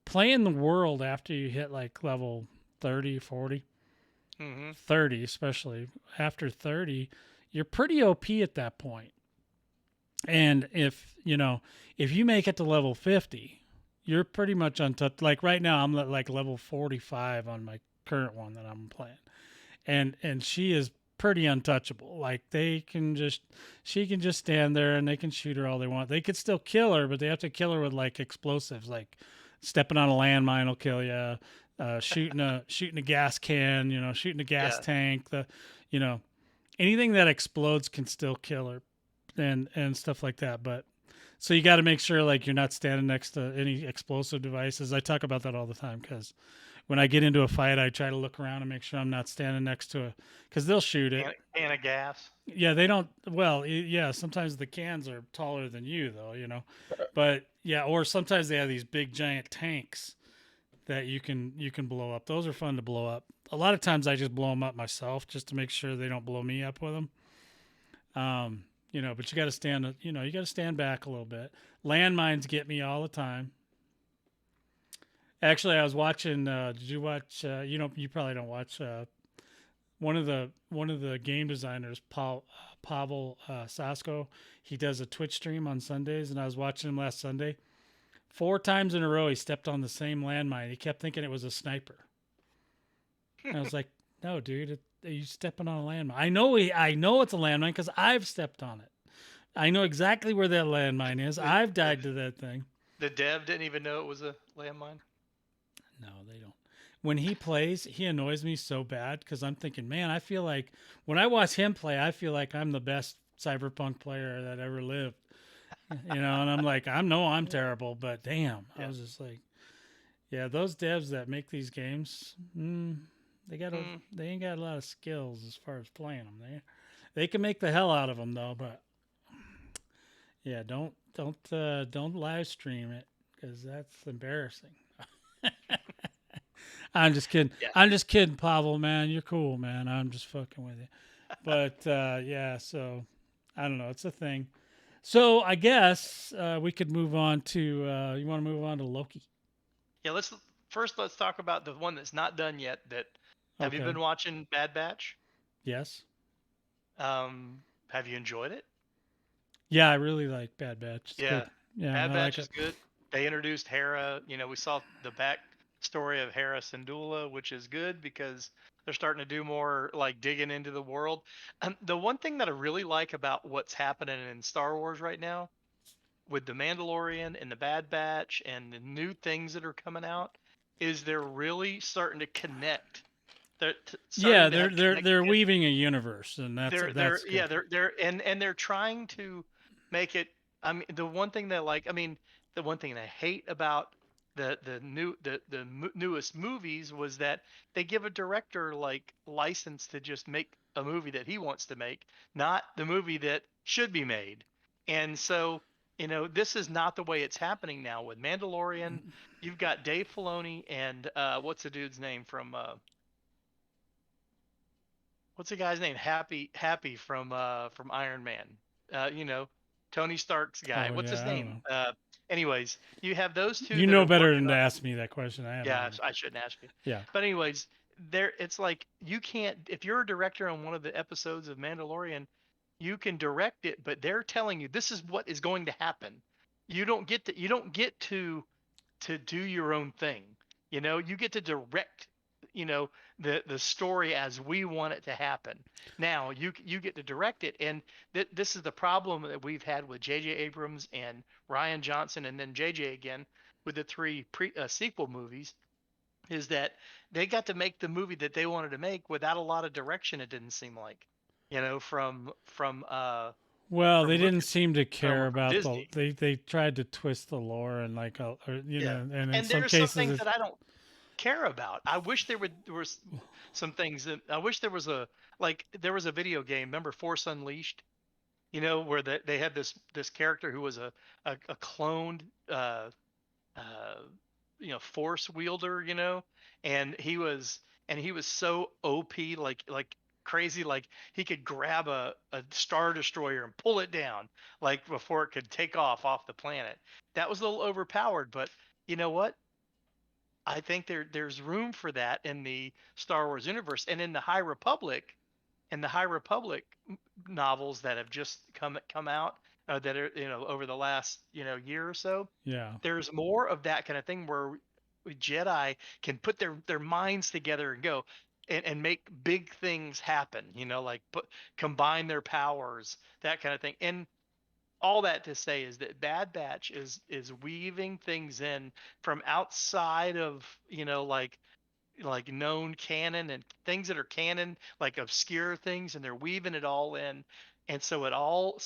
playing the world after you hit like level 30, 40, Mm-hmm. 30, especially after 30, you're pretty OP at that point. And if you make it to level 50, you're pretty much untouched. Like right now, I'm at like level 45 on my current one that I'm playing. And she is pretty untouchable. Like she can just stand there and they can shoot her all they want. They could still kill her, but they have to kill her with like explosives, like stepping on a landmine will kill you. Shooting a gas can, shooting a gas Yeah. tank. You know, anything that explodes can still kill her, and stuff like that. But so you got to make sure like you're not standing next to any explosive devices. I talk about that all the time because when I get into a fight, I try to look around and make sure I'm not standing next to a, because they'll shoot it. Can of gas. Yeah, they don't. Well, yeah, sometimes the cans are taller than you, though. But yeah, or sometimes they have these big giant tanks that you can blow up. Those are fun to blow up. A lot of times I just blow them up myself just to make sure they don't blow me up with them. But you got to stand. You got to stand back a little bit. Landmines get me all the time. Actually, I was watching. Did you watch? You probably don't watch. One of the game designers, Pavel Sasko. He does a Twitch stream on Sundays, and I was watching him last Sunday. 4 times in a row, he stepped on the same landmine. He kept thinking it was a sniper. And I was like, "No, dude, you stepping on a landmine. I know it's a landmine because I've stepped on it. I know exactly where that landmine is. The, I've the died to that thing." the dev didn't even know it was a landmine. No, they don't. When he plays, he annoys me so bad because I'm thinking, man, I feel like when I watch him play, I feel like I'm the best Cyberpunk player that ever lived. And I'm like, I'm terrible, but damn, I Yeah. was just like, yeah, those devs that make these games, they ain't got a lot of skills as far as playing them. They can make the hell out of them though, but yeah, don't live stream it because that's embarrassing. I'm just kidding. Yeah. I'm just kidding, Pavel. Man, you're cool, man. I'm just fucking with you. But yeah, so I don't know. It's a thing. So I guess we could move on to. You want to move on to Loki? Yeah. Let's talk about the one that's not done yet. Have you Okay. been watching Bad Batch? Yes. Have you enjoyed it? Yeah, I really like Bad Batch. It's Yeah. good. Yeah, Bad I like Batch it. is good. They introduced Hera. We saw the back story of Hera Syndulla, which is good because they're starting to do more like digging into the world. The one thing that I really like about what's happening in Star Wars right now with the Mandalorian and the Bad Batch and the new things that are coming out is they're really starting to connect. They're Yeah, starting to have they're connect. weaving a universe, and They're that's yeah good. they're trying to make it. I mean, the one thing that I hate about the newest movies was that they give a director like license to just make a movie that he wants to make, not the movie that should be made. And so, this is not the way it's happening now with Mandalorian. You've got Dave Filoni and what's the dude's name what's the guy's name? Happy from Iron Man. Uh, you know, Tony Stark's guy. Oh What's his yeah, I don't name? know. Anyways, you have those two You that know are better working than to on. ask me that question. I have no Yeah, idea. I shouldn't ask you. Yeah. But anyways, it's like you can't if you're a director on one of the episodes of Mandalorian, you can direct it, but they're telling you this is what is going to happen. You don't get to do your own thing. You get to direct, you know, the story as we want it to happen. Now you get to direct it, and this is the problem that we've had with J.J. Abrams and Ryan Johnson, and then J.J. again with the three sequel movies, is that they got to make the movie that they wanted to make without a lot of direction. It didn't seem like, Well, from they didn't Lucas seem to or care from about Disney. they tried to twist the lore and like Yeah, and in and some there's some cases things it's that I don't care about. I wish there was some things that I wish there was there was a video game. Remember Force Unleashed? Where they had this character who was a cloned uh, force wielder. And he was so OP, like crazy, like he could grab a star destroyer and pull it down like before it could take off the planet. That was a little overpowered, but you know what? I think there's room for that in the Star Wars universe and in the High Republic and the High Republic novels that have just come out, that are over the last year or so. yeah. There's more of that kind of thing where Jedi can put their minds together and go and make big things happen. Like combine their powers, that kind of thing. And all that to say is that Bad Batch is weaving things in from outside of like known canon and things that are canon, like obscure things, and they're weaving it all in. And so it all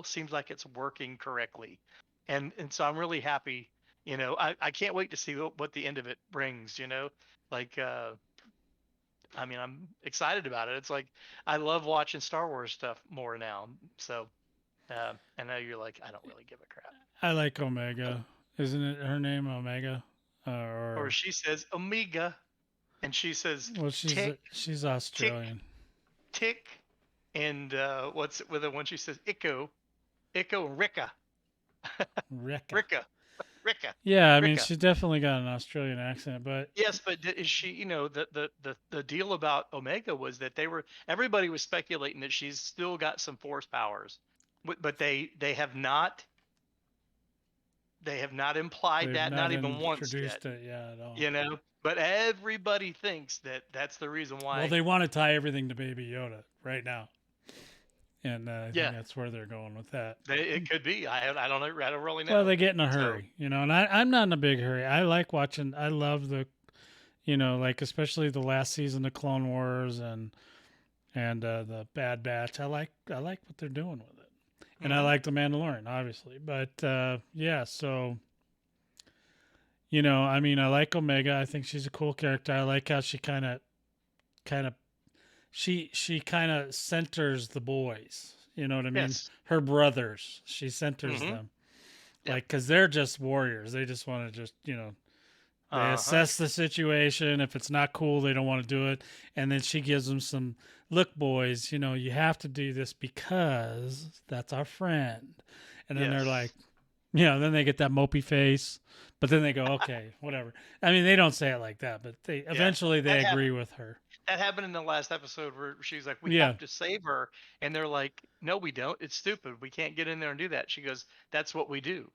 seems like it's working correctly. And so I'm really happy. I can't wait to see what the end of it brings. Like I mean, I'm excited about it. It's like I love watching Star Wars stuff more now. So I know you're like, I don't really give a crap. I like Omega. Isn't it her name Omega? Or Or she says Omega, and she says well, tick, she's tick, Australian. tick, and what's it with it when she says Echo, Ricka, Rekka. Ricka, Ricka, Yeah, I mean Ricka. she's definitely got an Australian accent, but Yes, but is she? The deal about Omega was that everybody was speculating that she's still got some force powers, but they have not implied they've that, not not even once yet. introduced it yet at all. But everybody thinks that that's the reason Well, why. they want to tie everything to Baby Yoda right now, and I think Yeah, that's where they're going with that. it could be. I don't know. I don't really Well, know. they get in a So hurry, and I'm not in a big hurry. I like watching. I love like especially the last season of Clone Wars and the Bad Batch. I like what they're doing with it, and I hmm like the Mandalorian, obviously. But yeah, so I mean, I like Omega. I think she's a cool character. I like how she kind of she kind of centers the boys. You know what I mean? yes. Her brothers. She centers hmm them. Yep. Like, because they're just warriors. They just want to just, they Uh-huh. assess the situation. If it's not cool, they don't want to do it. And then she gives them some, look, boys, you have to do this because that's our friend. And then they're like, Yes. then they get that mopey face. But then they go, okay, whatever. I mean, they don't say it like that, but they Yeah. eventually they That agree happened. with her. That happened in the last episode where she's like, "We Yeah. have to save her," and they're like, "No, we don't. It's stupid. We can't get in there and do that." She goes, "That's what we do."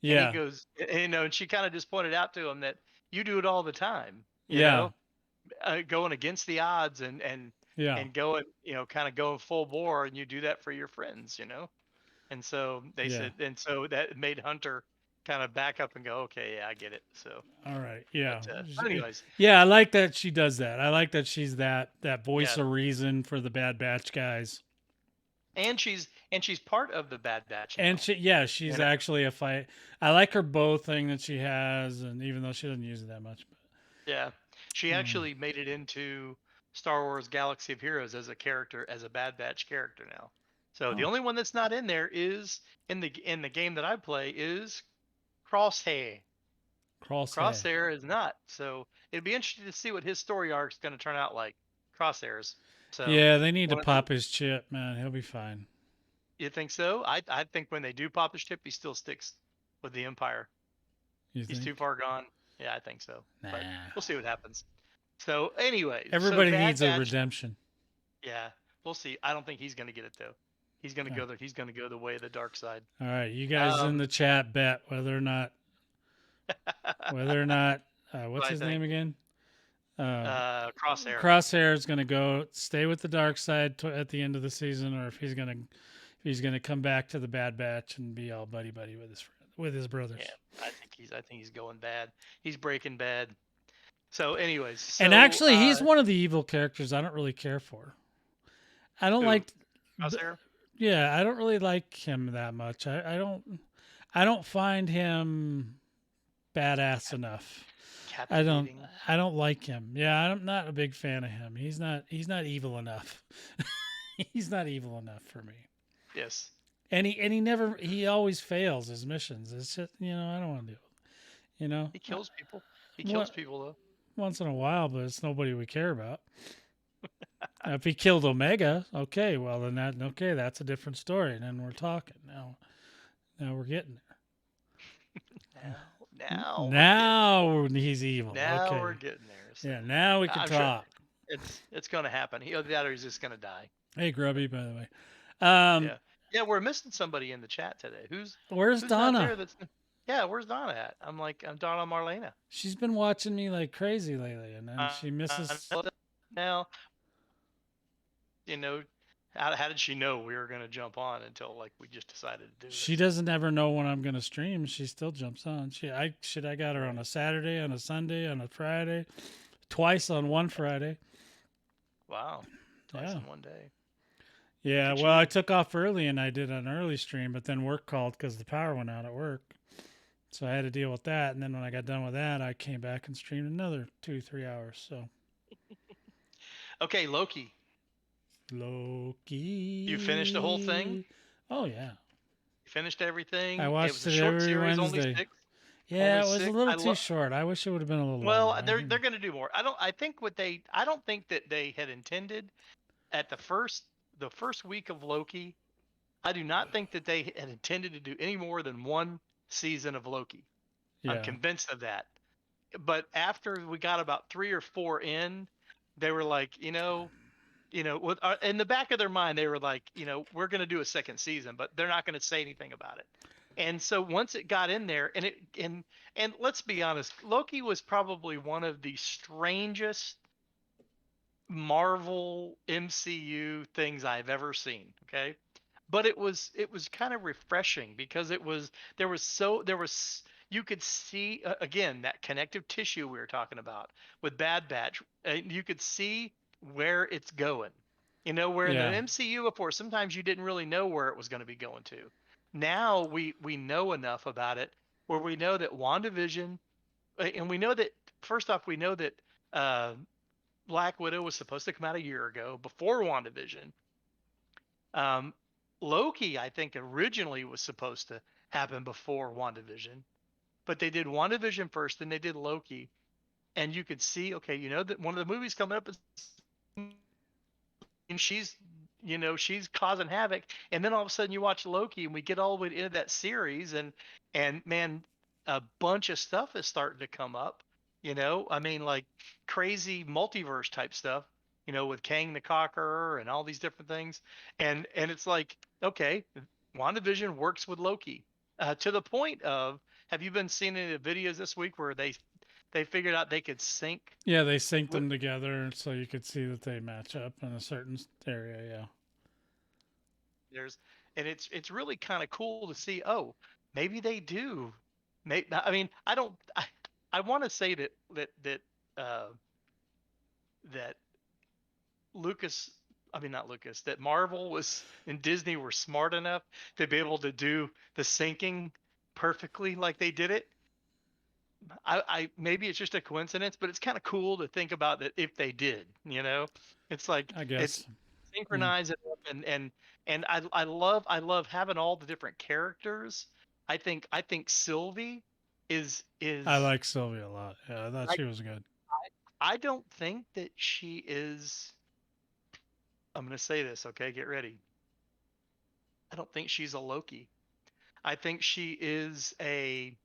And he Yeah. goes, and she kind of just pointed out to him that you do it all the time. Yeah. Going against the odds Yeah. and going, kind of going full bore, and you do that for your friends. And so they Yeah. said, and so that made Hunter kind of back up and go, okay, yeah, I get it. So, All right. Yeah. but anyways, Yeah, I like that she does that. I like that she's that voice yeah, of reason for the Bad Batch guys. and she's part of the Bad Batch And now. she yeah, You she's know, actually a fight. I like her bow thing that she has, and even though she doesn't use it that much, yeah, she but actually made it into Star Wars Galaxy of Heroes as a character, as a Bad Batch character now. So the oh, only one that's not in there is in the game that I play is Crosshair. crosshair. Crosshair is not. So it'd be interesting to see what his story arc is going to turn out like. Crosshairs. So Yeah, they need to one of the, pop his chip, man. He'll be fine. you think so? I think when they do pop his chip, he still sticks with the Empire. You He's too think? far gone. Yeah, I think so. But Nah. we'll see what happens. So anyway, so Everybody Bad needs a Batch. redemption. Yeah, we'll see. I don't think he's going to get it though. He's gonna Okay. go there. He's gonna go the way of the dark side. All right, you guys in Um, the chat bet whether or not what what's I his think. name again? Uh, Crosshair. Crosshair is going to go stay with the dark side at the end of the season, or if he's gonna come back to the Bad Batch and be all buddy buddy with his Yeah, brothers. I think he's going bad. He's breaking bad. So, anyways, And so actually, he's one of the evil characters I don't really care for. I don't who? like, Crosshair? yeah, I don't really like him that much. I don't find him badass enough. I don't, Captivating. I don't like him. Yeah, I'm not a big fan of him. He's not evil enough. He's not evil enough for me. Yes. And he always fails his missions. It's just, I don't want to do it. He kills people. He kills What people though. once in a while, but it's nobody we care about. Now, if he killed Omega, okay, well then that's a different story. And then we're talking now we're getting there. Now he's evil. Now we're Okay, getting there. So yeah, now we can I'm sure talk. it's gonna happen. That or he's just gonna die. Hey, Grubby, by the way. Yeah. Yeah, we're missing somebody in the chat today. Where's Who's not Donna? there? Yeah. Where's Donna at? I'm Donna Marlena. She's been watching me like crazy lately, and then she misses. Now, you know, how did she know we were gonna jump on until like we just decided to do She it? doesn't ever know when I'm gonna stream. She still jumps on. I got her on a Saturday, on a Sunday, on a Friday, twice on one Friday. Wow, twice Yeah. in one day. Yeah, well, I took off early and I did an early stream, but then work called because the power went out at work. So I had to deal with that. And then when I got done with that, I came back and streamed another 2-3 hours. So, okay, Loki. You finished the whole thing? Oh, yeah. You finished everything? I It was watched a it short every series, only Wednesday. 6. Yeah, Only it was a 6. little too short. I wish it would have been a little Well, longer. they're going to do more. I don't think that they had intended at the first week of Loki. I do not think that they had intended to do any more than one season of Loki. I'm Yeah. convinced of that. But after we got about 3 or 4 in, they were like, with in the back of their mind, they were like, we're going to do a second season, but they're not going to say anything about it. And so once it got in there, and let's be honest, Loki was probably one of the strangest Marvel MCU things I've ever seen. Okay, but it was kind of refreshing because there was you could see again that connective tissue we were talking about with Bad Batch. You could see where it's going. Where in the Yeah. MCU before sometimes you didn't really know where it was going to be going to. Now we know enough about it where we know that WandaVision, and we know that first off we know that Black Widow was supposed to come out a year ago before WandaVision. Um, Loki, I think, originally was supposed to happen before WandaVision, but they did WandaVision first, then they did Loki, and you could see, okay, that one of the movies coming up is, and she's causing havoc, and then all of a sudden you watch Loki, and we get all the way into that series, and man, a bunch of stuff is starting to come up. I mean, like crazy multiverse type stuff. With Kang the Conqueror and all these different things, and it's like, okay, WandaVision works with Loki to the point of. Have you been seeing any of the videos this week where they figured out they could sync? Yeah, they synced them together so you could see that they match up in a certain area. Yeah. And it's really kind of cool to see. Oh, maybe they do. I mean, I don't. I want to say uh, that Lucas. I mean, not Lucas. That Marvel was and Disney were smart enough to be able to do the syncing perfectly like they did it. I maybe it's just a coincidence, but it's kind of cool to think about that if they did. It's like I guess. it's synchronize it up and I love having all the different characters. I think Sylvie is I like Sylvie a lot. Yeah, I thought she was good. I don't think that she is. I'm going to say this, okay? Get ready. I don't think she's a Loki. I think she is a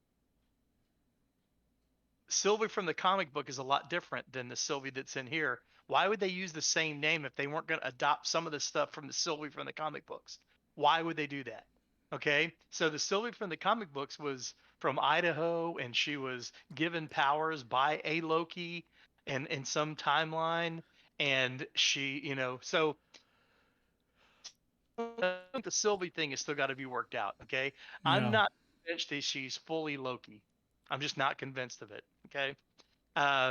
Sylvie from the comic book is a lot different than the Sylvie that's in here. Why would they use the same name if they weren't going to adopt some of the stuff from the Sylvie from the comic books? Why would they do that? Okay, so the Sylvie from the comic books was from Idaho, and she was given powers by a Loki, and in some timeline, and she, so I think the Sylvie thing has still got to be worked out. Okay, I'm Yeah. not convinced that she's fully Loki. I'm just not convinced of it. Okay,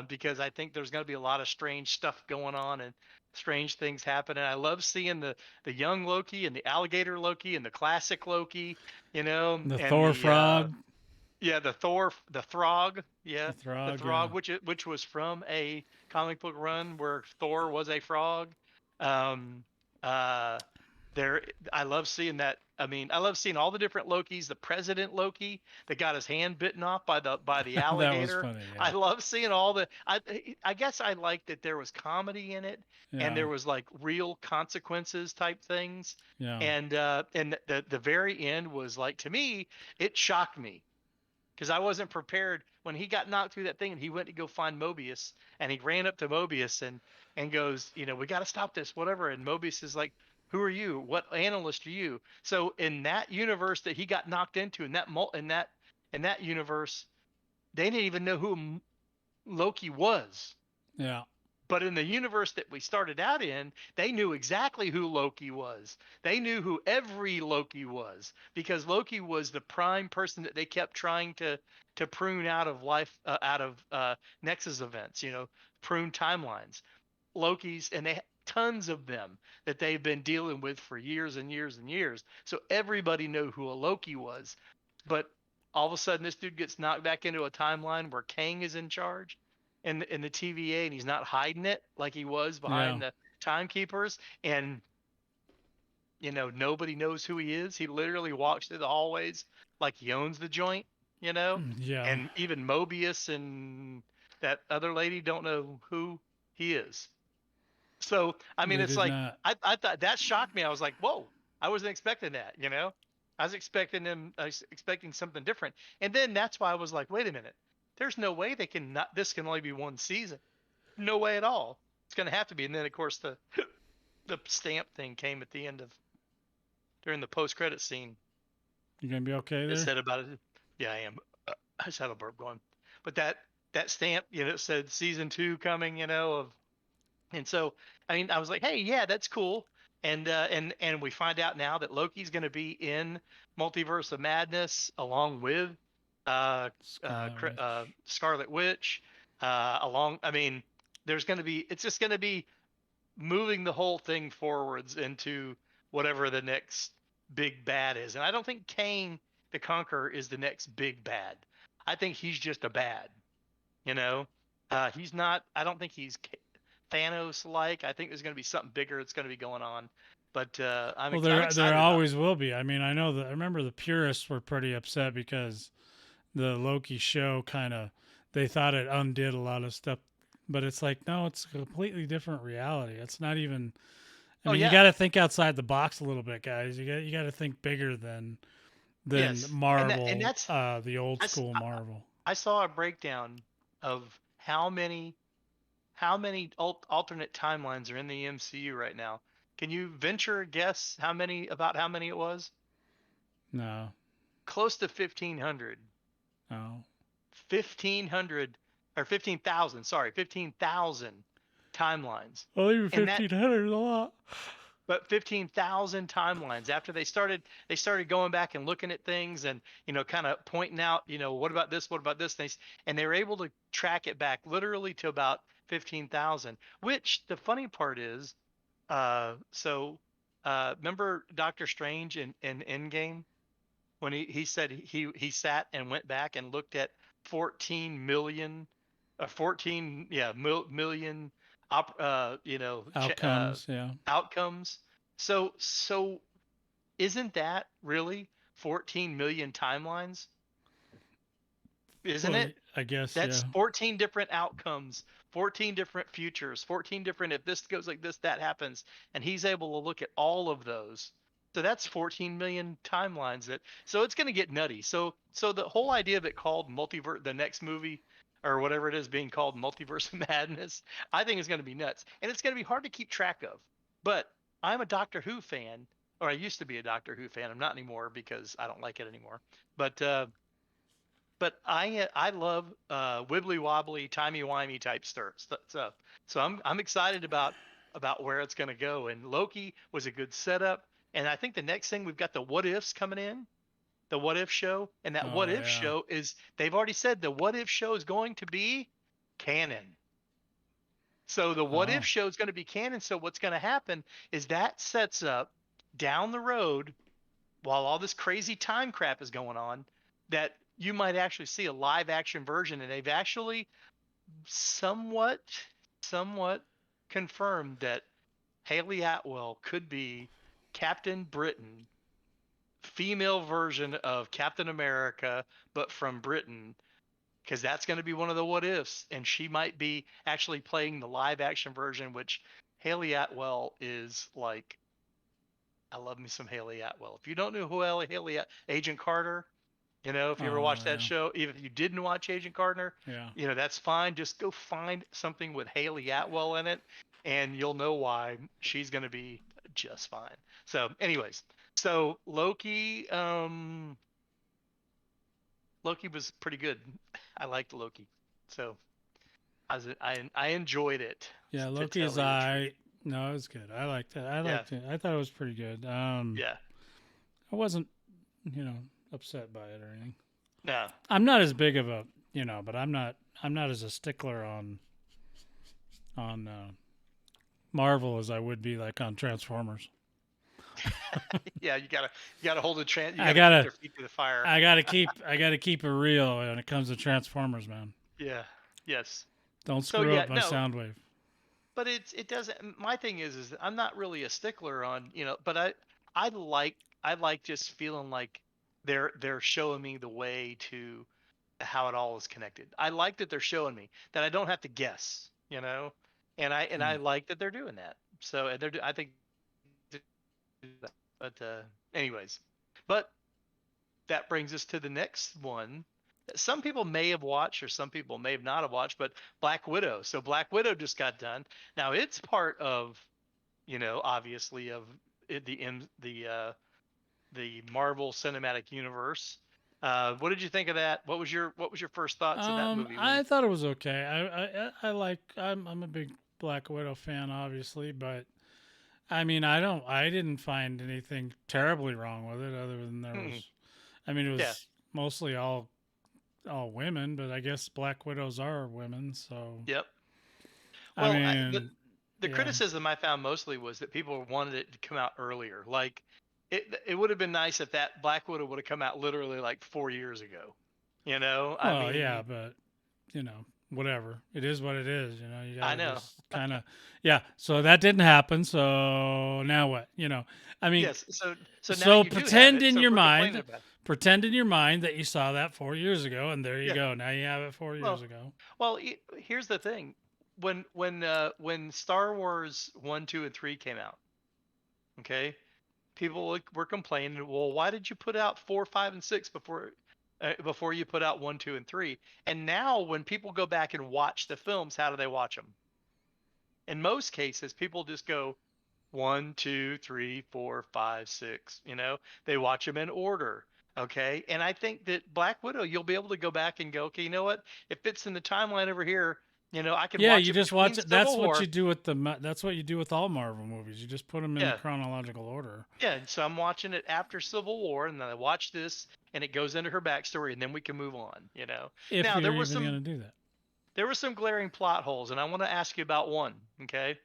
because I think there's going to be a lot of strange stuff going on and strange things happen. And I love seeing the young Loki and the alligator Loki and the classic Loki, The and Thor the frog. yeah, the Throg, The yeah, the Throg. Yeah. Throg, which was from a comic book run where Thor was a frog. Um, uh, there, I love seeing that. I mean, I love seeing all the different Lokis. The President Loki that got his hand bitten off by the That was alligator. funny. I Yeah. love seeing all the. I guess I liked that there was comedy in it, and Yeah. there was like real consequences type things. Yeah. And the very end was like, to me, it shocked me because I wasn't prepared when he got knocked through that thing and he went to go find Mobius, and he ran up to Mobius and goes, we got to stop this, whatever. And Mobius is like, "Who are you? What analyst are you?" So in that universe that he got knocked into, in that universe, they didn't even know who Loki was. Yeah. But in the universe that we started out in, they knew exactly who Loki was. They knew who every Loki was because Loki was the prime person that they kept trying to prune out of life, out of Nexus events. Prune timelines. Loki's, and they tons of them that they've been dealing with for years and years and years. So everybody knew who a Loki was. But all of a sudden, this dude gets knocked back into a timeline where Kang is in charge in the TVA, and he's not hiding it like he was Yeah. behind the timekeepers. And nobody knows who he is. He literally walks through the hallways like he owns the joint. Yeah. And even Mobius and that other lady don't know who he is. So I mean, They it's did like not. I thought that shocked me. I was like, whoa, I wasn't expecting that. I was expecting something different. And then that's why I was like, wait a minute, there's no way they can not. This can only be one season. No way at all. It's gonna have to be. And then of course the stamp thing came at the end of during the post credit scene. You gonna be okay It there? said about it. Yeah, I am. I just had a burp going. But that stamp, it said season 2 coming. And so, I mean, I was like, hey, yeah, that's cool. And we find out now that Loki's going to be in Multiverse of Madness along with Scarlet Witch. Scarlet Witch. I mean, it's just going to be moving the whole thing forwards into whatever the next big bad is. And I don't think Kang the Conqueror is the next big bad. I think he's just a bad. You know, he's not. I don't think he's Thanos like. I think there's going to be something bigger that's going to be going on. But Well, I'm there excited about it. always will be. I mean, I remember the purists were pretty upset because the Loki show kind of they thought it undid a lot of stuff, but it's like no, it's a completely different reality. It's not even. I Oh mean, you yeah, got to think outside the box a little bit, guys. You got to think bigger than yes, and Marvel, that's the old I, s- school Marvel. I saw a breakdown of how many alternate timelines are in the MCU right now. Can you venture a guess about how many it was? No, Close to 1,500. no. 1,500 or 15,000. Sorry, 15,000 timelines. Well, even And that 1,500 is a lot. but 15,000 timelines after they started going back and looking at things and kind of pointing out, what about this, what about this, and they were able to track it back literally to about 15,000, which the funny part is, remember Doctor Strange in Endgame when he said he sat and went back and looked at 14 million 14 million Outcomes, yeah. outcomes. So isn't that really 14 million timelines? Isn't Well, it? I guess, yeah. That's 14 different outcomes, 14 different futures, 14 different, if this goes like this, that happens. And he's able to look at all of those. So that's 14 million timelines so it's going to get nutty. So the whole idea of it called multiverse, the next movie or whatever it is being called Multiverse of Madness, I think is going to be nuts. And it's going to be hard to keep track of. But I'm a Doctor Who fan. or I used to be a Doctor Who fan. I'm not anymore because I don't like it anymore. But I love wibbly wobbly, timey wimey type stuff. So I'm excited about where it's going to go. And Loki was a good setup. And I think the next thing we've got the what ifs coming in, the what if show, and that what Oh if yeah. show is they've already said the what if show is going to be canon. So the what if Oh. show is going to be canon. So what's going to happen is that sets up down the road while all this crazy time crap is going on, that you might actually see a live action version, and they've actually somewhat somewhat confirmed that Haley Atwell could be Captain Britain, female version of Captain America, but from Britain, because that's going to be one of the what ifs, and she might be actually playing the live action version, which Haley Atwell is like, I love me some Haley Atwell. If you don't know who Agent Carter, if you ever Oh watched that yeah. show, even if you didn't watch Agent Carter, Yeah. that's fine. Just go find something with Haley Atwell in it, and you'll know why she's going to be just fine. So, anyways, so Loki was pretty good. I liked Loki, so I enjoyed it, Yeah. to Loki is tell you the truth. I. No, it was good. I liked it. I Yeah, liked it. I thought it was pretty good. yeah, I wasn't, you know, upset by it or anything. no, I'm not as big of a, but I'm not as a stickler on Marvel as I would be like on Transformers. yeah. You gotta hold you I gotta keep gotta their feet to the fire. I gotta keep it real when it comes to Transformers, man. Yeah, yes. Don't So screw yeah, up my no, sound wave. but it doesn't. My thing is I'm not really a stickler on, but I like I like just feeling like they're showing me the way to how it all is connected. I like that they're showing me that I don't have to guess, and I Mm. like that they're doing that. So, and I think they do that. But anyways, but that brings us to the next one that some people may have watched or some people may have not have watched, but Black Widow. So Black Widow just got done. Now it's part of, obviously of the Marvel Cinematic Universe. What did you think of that? What was your first thoughts of that movie when? I thought it was okay. I like. I'm a big Black Widow fan, obviously, but I mean, I didn't find anything terribly wrong with it, other than there Mm, was. I mean, it yeah, was mostly all women, but I guess Black Widows are women, so yep. I Well, mean, the yeah. criticism I found mostly was that people wanted it to come out earlier. Like it would have been nice if that Black Widow would have come out literally like 4 years ago. I Well, yeah, mean, but whatever. It is what it is. You got I to know. just kind of, yeah. So that didn't happen. So now what? I mean, Yes. So now so you do have pretend it. in So your quit complaining mind, about it. that you saw that 4 years ago, and there you Yeah. go. Now you have it 4 years Well, ago. here's the thing. When Star Wars 1, 2, and 3 came out, okay, people were complaining, well, why did you put out 4, 5, and 6 before you put out 1, 2, and 3? And now when people go back and watch the films, how do they watch them? In most cases, people just go 1, 2, 3, 4, 5, 6. They watch them in order. Okay. And I think that Black Widow, you'll be able to go back and go, okay, you know what? It fits in the timeline over here. I can Yeah, watch you it just watch between it. That's Civil what you War. do with That's what you do with all Marvel movies. You just put them in the Yeah. chronological order. Yeah. And so I'm watching it after Civil War, and then I watch this, and it goes into her backstory, and then we can move on. If Now you're even gonna do that. there were some glaring plot holes, and I want to ask you about one. Okay.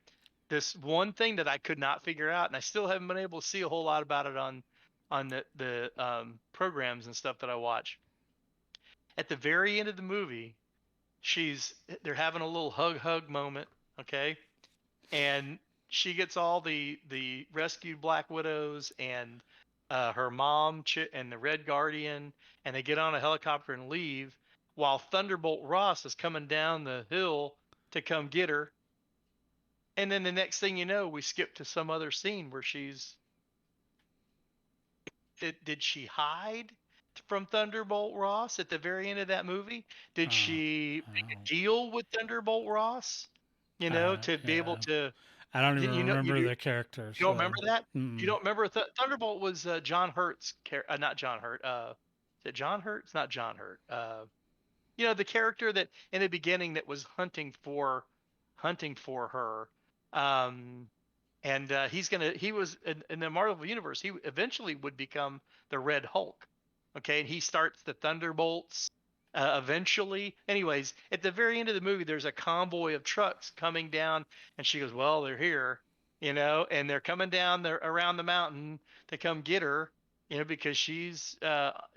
This one thing that I could not figure out, and I still haven't been able to see a whole lot about it on the programs and stuff that I watch. At the very end of the movie, they're having a little hug moment, okay? And she gets all the rescued Black Widows and her mom and the Red Guardian, and they get on a helicopter and leave, while Thunderbolt Ross is coming down the hill to come get her. And then the next thing you know, we skip to some other scene where did she hide from Thunderbolt Ross at the very end of that movie? Did Uh, she make a uh, deal with Thunderbolt Ross? To be able yeah. to. I don't even You know, remember the character. you don't remember So, that? You mm. don't remember Thunderbolt was John Hurt's not John Hurt. Is it John Hurt? It's not John Hurt. You know, the character that in the beginning that was hunting for her. Um, and he was in the Marvel universe. He eventually would become the Red Hulk. Okay, and he starts the Thunderbolts. Eventually, anyways, at the very end of the movie, there's a convoy of trucks coming down, and she goes, "Well, they're here, you know, and they're coming down there around the mountain to come get her, you know, because she's,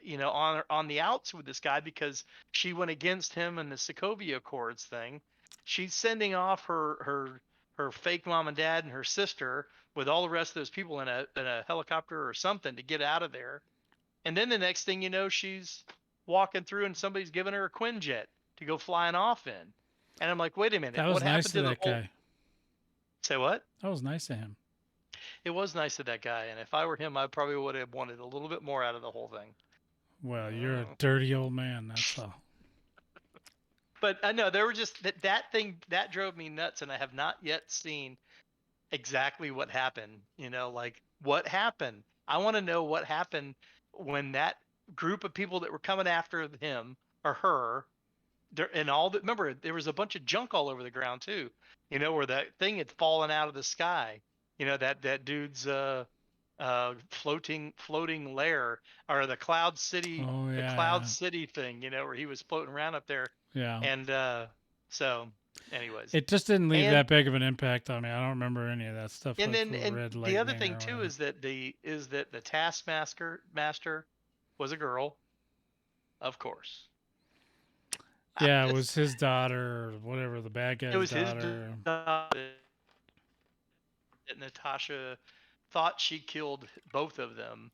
you know, on the outs with this guy because she went against him in the Sokovia Accords thing. She's sending off her fake mom and dad and her sister with all the rest of those people in a helicopter or something to get out of there. And then the next thing you know, she's walking through and somebody's giving her a Quinjet to go flying off in. And I'm like, wait a That minute, what was nice happened of to the that old? guy. Say what? That was nice of him. It was nice of that guy, and if I were him, I probably would have wanted a little bit more out of the whole thing. Well, you're a Mm. dirty old man. That's all. But I know there were just that thing that drove me nuts, and I have not yet seen exactly what happened. You know, like what happened. I want to know what happened when that group of people that were coming after him or her, and all that. Remember, there was a bunch of junk all over the ground too. You know, where that thing had fallen out of the sky. You know that dude's floating lair or Oh the yeah, Cloud yeah, City thing. You know, where he was floating around up there, yeah. and so, anyways. It just didn't leave And that big of an impact on me. I don't remember any of that stuff and with then the and red the other lightning thing or too whatever. is that the Taskmaster master was a girl, of course. I'm Yeah, it just was his daughter or whatever, the bad it guy's was his daughter. daughter that Natasha thought she killed both of them,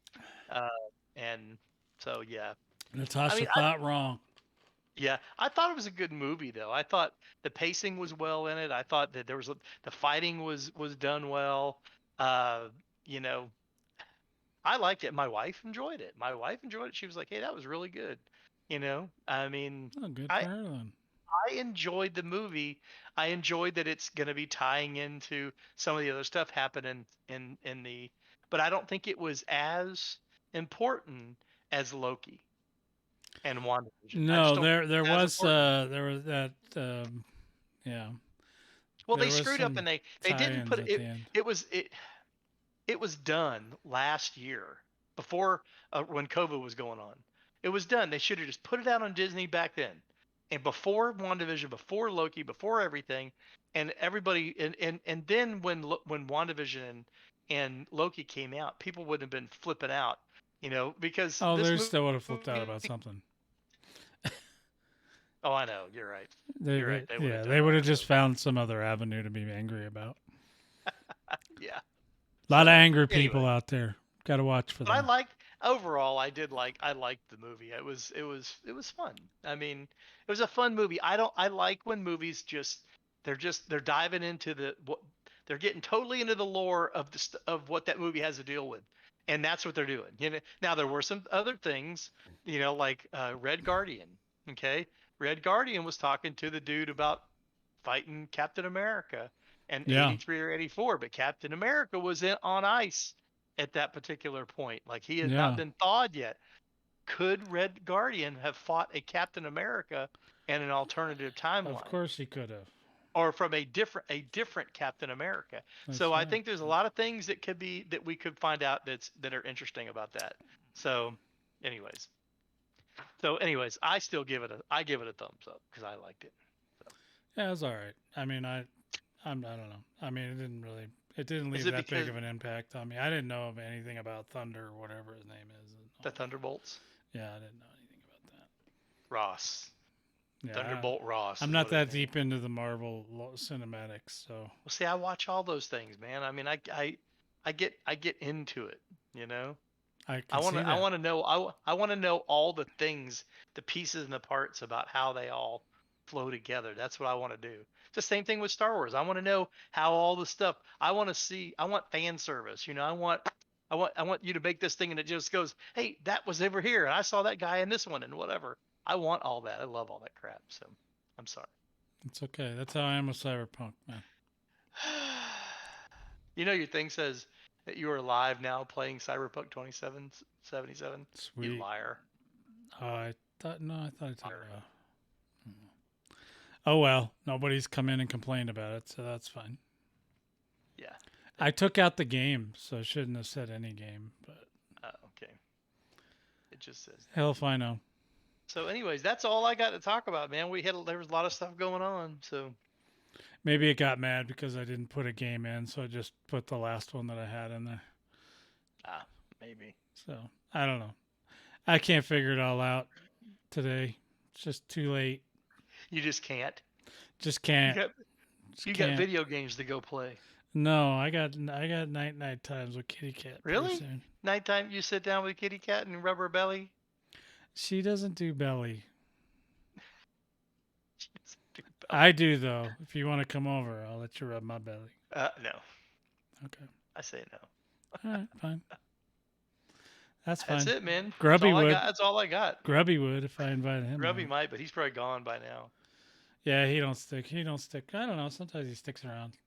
uh, and so yeah. I Natasha mean, thought wrong. yeah, I thought it was a good movie though. I thought the pacing was well in it. I thought that the fighting was done well. Uh, you know, I liked it. My wife enjoyed it. My wife enjoyed it. She was like, "Hey, that was really good." You know, I mean, Oh, good I for her then. I enjoyed the movie. I enjoyed that it's going to be tying into some of the other stuff happening in the, but I don't think it was as important as Loki and WandaVision. I just No, don't think there it's as was important. there was that yeah. Well, they There was screwed up and some they didn't tie-ins put at the end. it was it was done last year before when COVID was going on. It was done. They should have just put it out on Disney back then, and before WandaVision, before Loki, before everything, and everybody, and then when WandaVision and Loki came out, people wouldn't have been flipping out, you know, because Oh, this they movie. still would have flipped out about something. Oh, I know. You're right. They, You're they right. They would have yeah, done they would other have stuff. just found some other avenue to be angry about. Yeah. A lot of So angry anyway. people out there. Got to watch for But I them. liked overall I liked the movie. It was fun. I mean, it was a fun movie. I like when movies they're diving into what they're getting totally into the lore of of what that movie has to deal with. And that's what they're doing. You know, now there were some other things, you know, like Red Guardian, okay? Red Guardian was talking to the dude about fighting Captain America and Yeah, 83 or 84, but Captain America was on ice at that particular point. Like he had not yeah. been thawed yet. Could Red Guardian have fought a Captain America in an alternative Of timeline? course he could have. Or from a different Captain America. So That's I right. think there's a lot of things that we could find out that are interesting about that. So anyways. I give it a thumbs up because I liked it. So Yeah, it was all right. I mean, I don't know. I mean, it didn't is leave it that big because of an impact on me. I didn't know of anything about Thunder or whatever his name is and the all that. Thunderbolts? Yeah, I didn't know anything about Ross. that. Yeah, Thunderbolt Ross I'm is not what his that name. deep into the Marvel cinematics, so Well, see, I watch all those things, man. I mean, I get into it, you know. I I can want see to I that. want to know I want to know all the things, the pieces and the parts about how they all flow together. That's what I want to do. It's the same thing with Star Wars. I want to know how all the stuff. I want fan service. You know, I want you to make this thing and it just goes, "Hey, that was over here and I saw that guy in this one and whatever." I want all that. I love all that crap. So, I'm sorry. It's okay. That's how I am with Cyberpunk, man. You know, your thing says that you are live now playing Cyberpunk 2077. You Sweet. liar. Oh, I thought no, I thought I took Liar. it off. Oh well, nobody's come in and complained about it, so that's fine. Yeah. I took out the game, so I shouldn't have said any game, but Okay. It just says that. hell if I know. So, anyways, that's all I got to talk about, man. There was a lot of stuff going on. So, Maybe it got mad because I didn't put a game in, so I just put the last one that I had in there. maybe. So I don't know. I can't figure it all out today. It's just too late. You just can't. Just You can't. got Just you got can't. video games to go play. No, I got night times with Kitty Cat pretty Really? soon. Nighttime, you sit down with Kitty Cat and rub her belly. She doesn't do belly. She doesn't do belly. I do though. If you want to come over, I'll let you rub my belly. No. Okay. I say no. All right, fine. That's fine. That's it, man. Grubby would. That's all I got. Grubby would if I invited him. Grubby over. might, but he's probably gone by now. Yeah, he don't stick. He don't stick. I don't know. Sometimes he sticks around.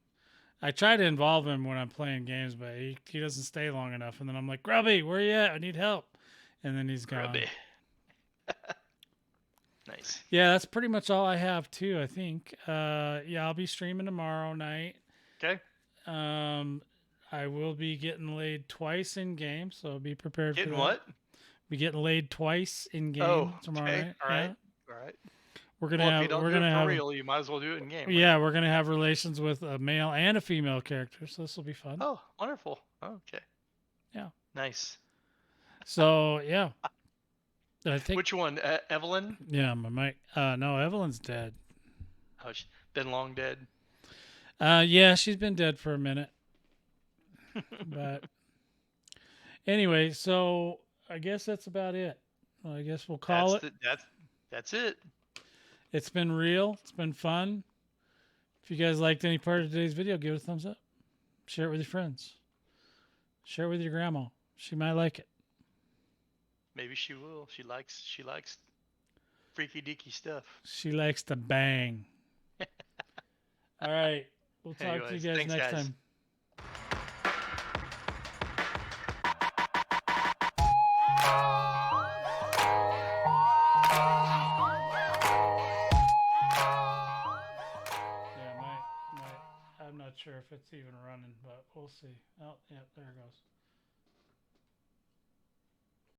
I try to involve him when I'm playing games, but he doesn't stay long enough. And then I'm like, Grubby, where you at? I need help. And then he's gone. Grubby. Nice. Yeah, that's pretty much all I have too, I think. Yeah, I'll be streaming tomorrow night. Okay. I will be getting laid twice in game, so be prepared Getting for that. what? Be getting laid twice in game tomorrow okay. night. All right. Yeah. All right. We're gonna If you don't do it have for real, you might as well do it in game. Right? Yeah, we're gonna have relations with a male and a female character, so this will be fun. Oh, wonderful. Okay. Yeah. Nice. So yeah, I think. Which one? Evelyn? Yeah, my mic. No, Evelyn's dead. Oh, she's been long dead. Yeah, she's been dead for a minute. But anyway, so I guess that's about it. I guess we'll call it. That's it. It's been real. It's been fun. If you guys liked any part of today's video, give it a thumbs up. Share it with your friends. Share it with your grandma. She might like it. Maybe she will. She likes freaky deaky stuff. She likes to bang. All right. We'll talk to you guys next time. I'm not sure if it's even running, but we'll see. Oh, yeah, there it goes.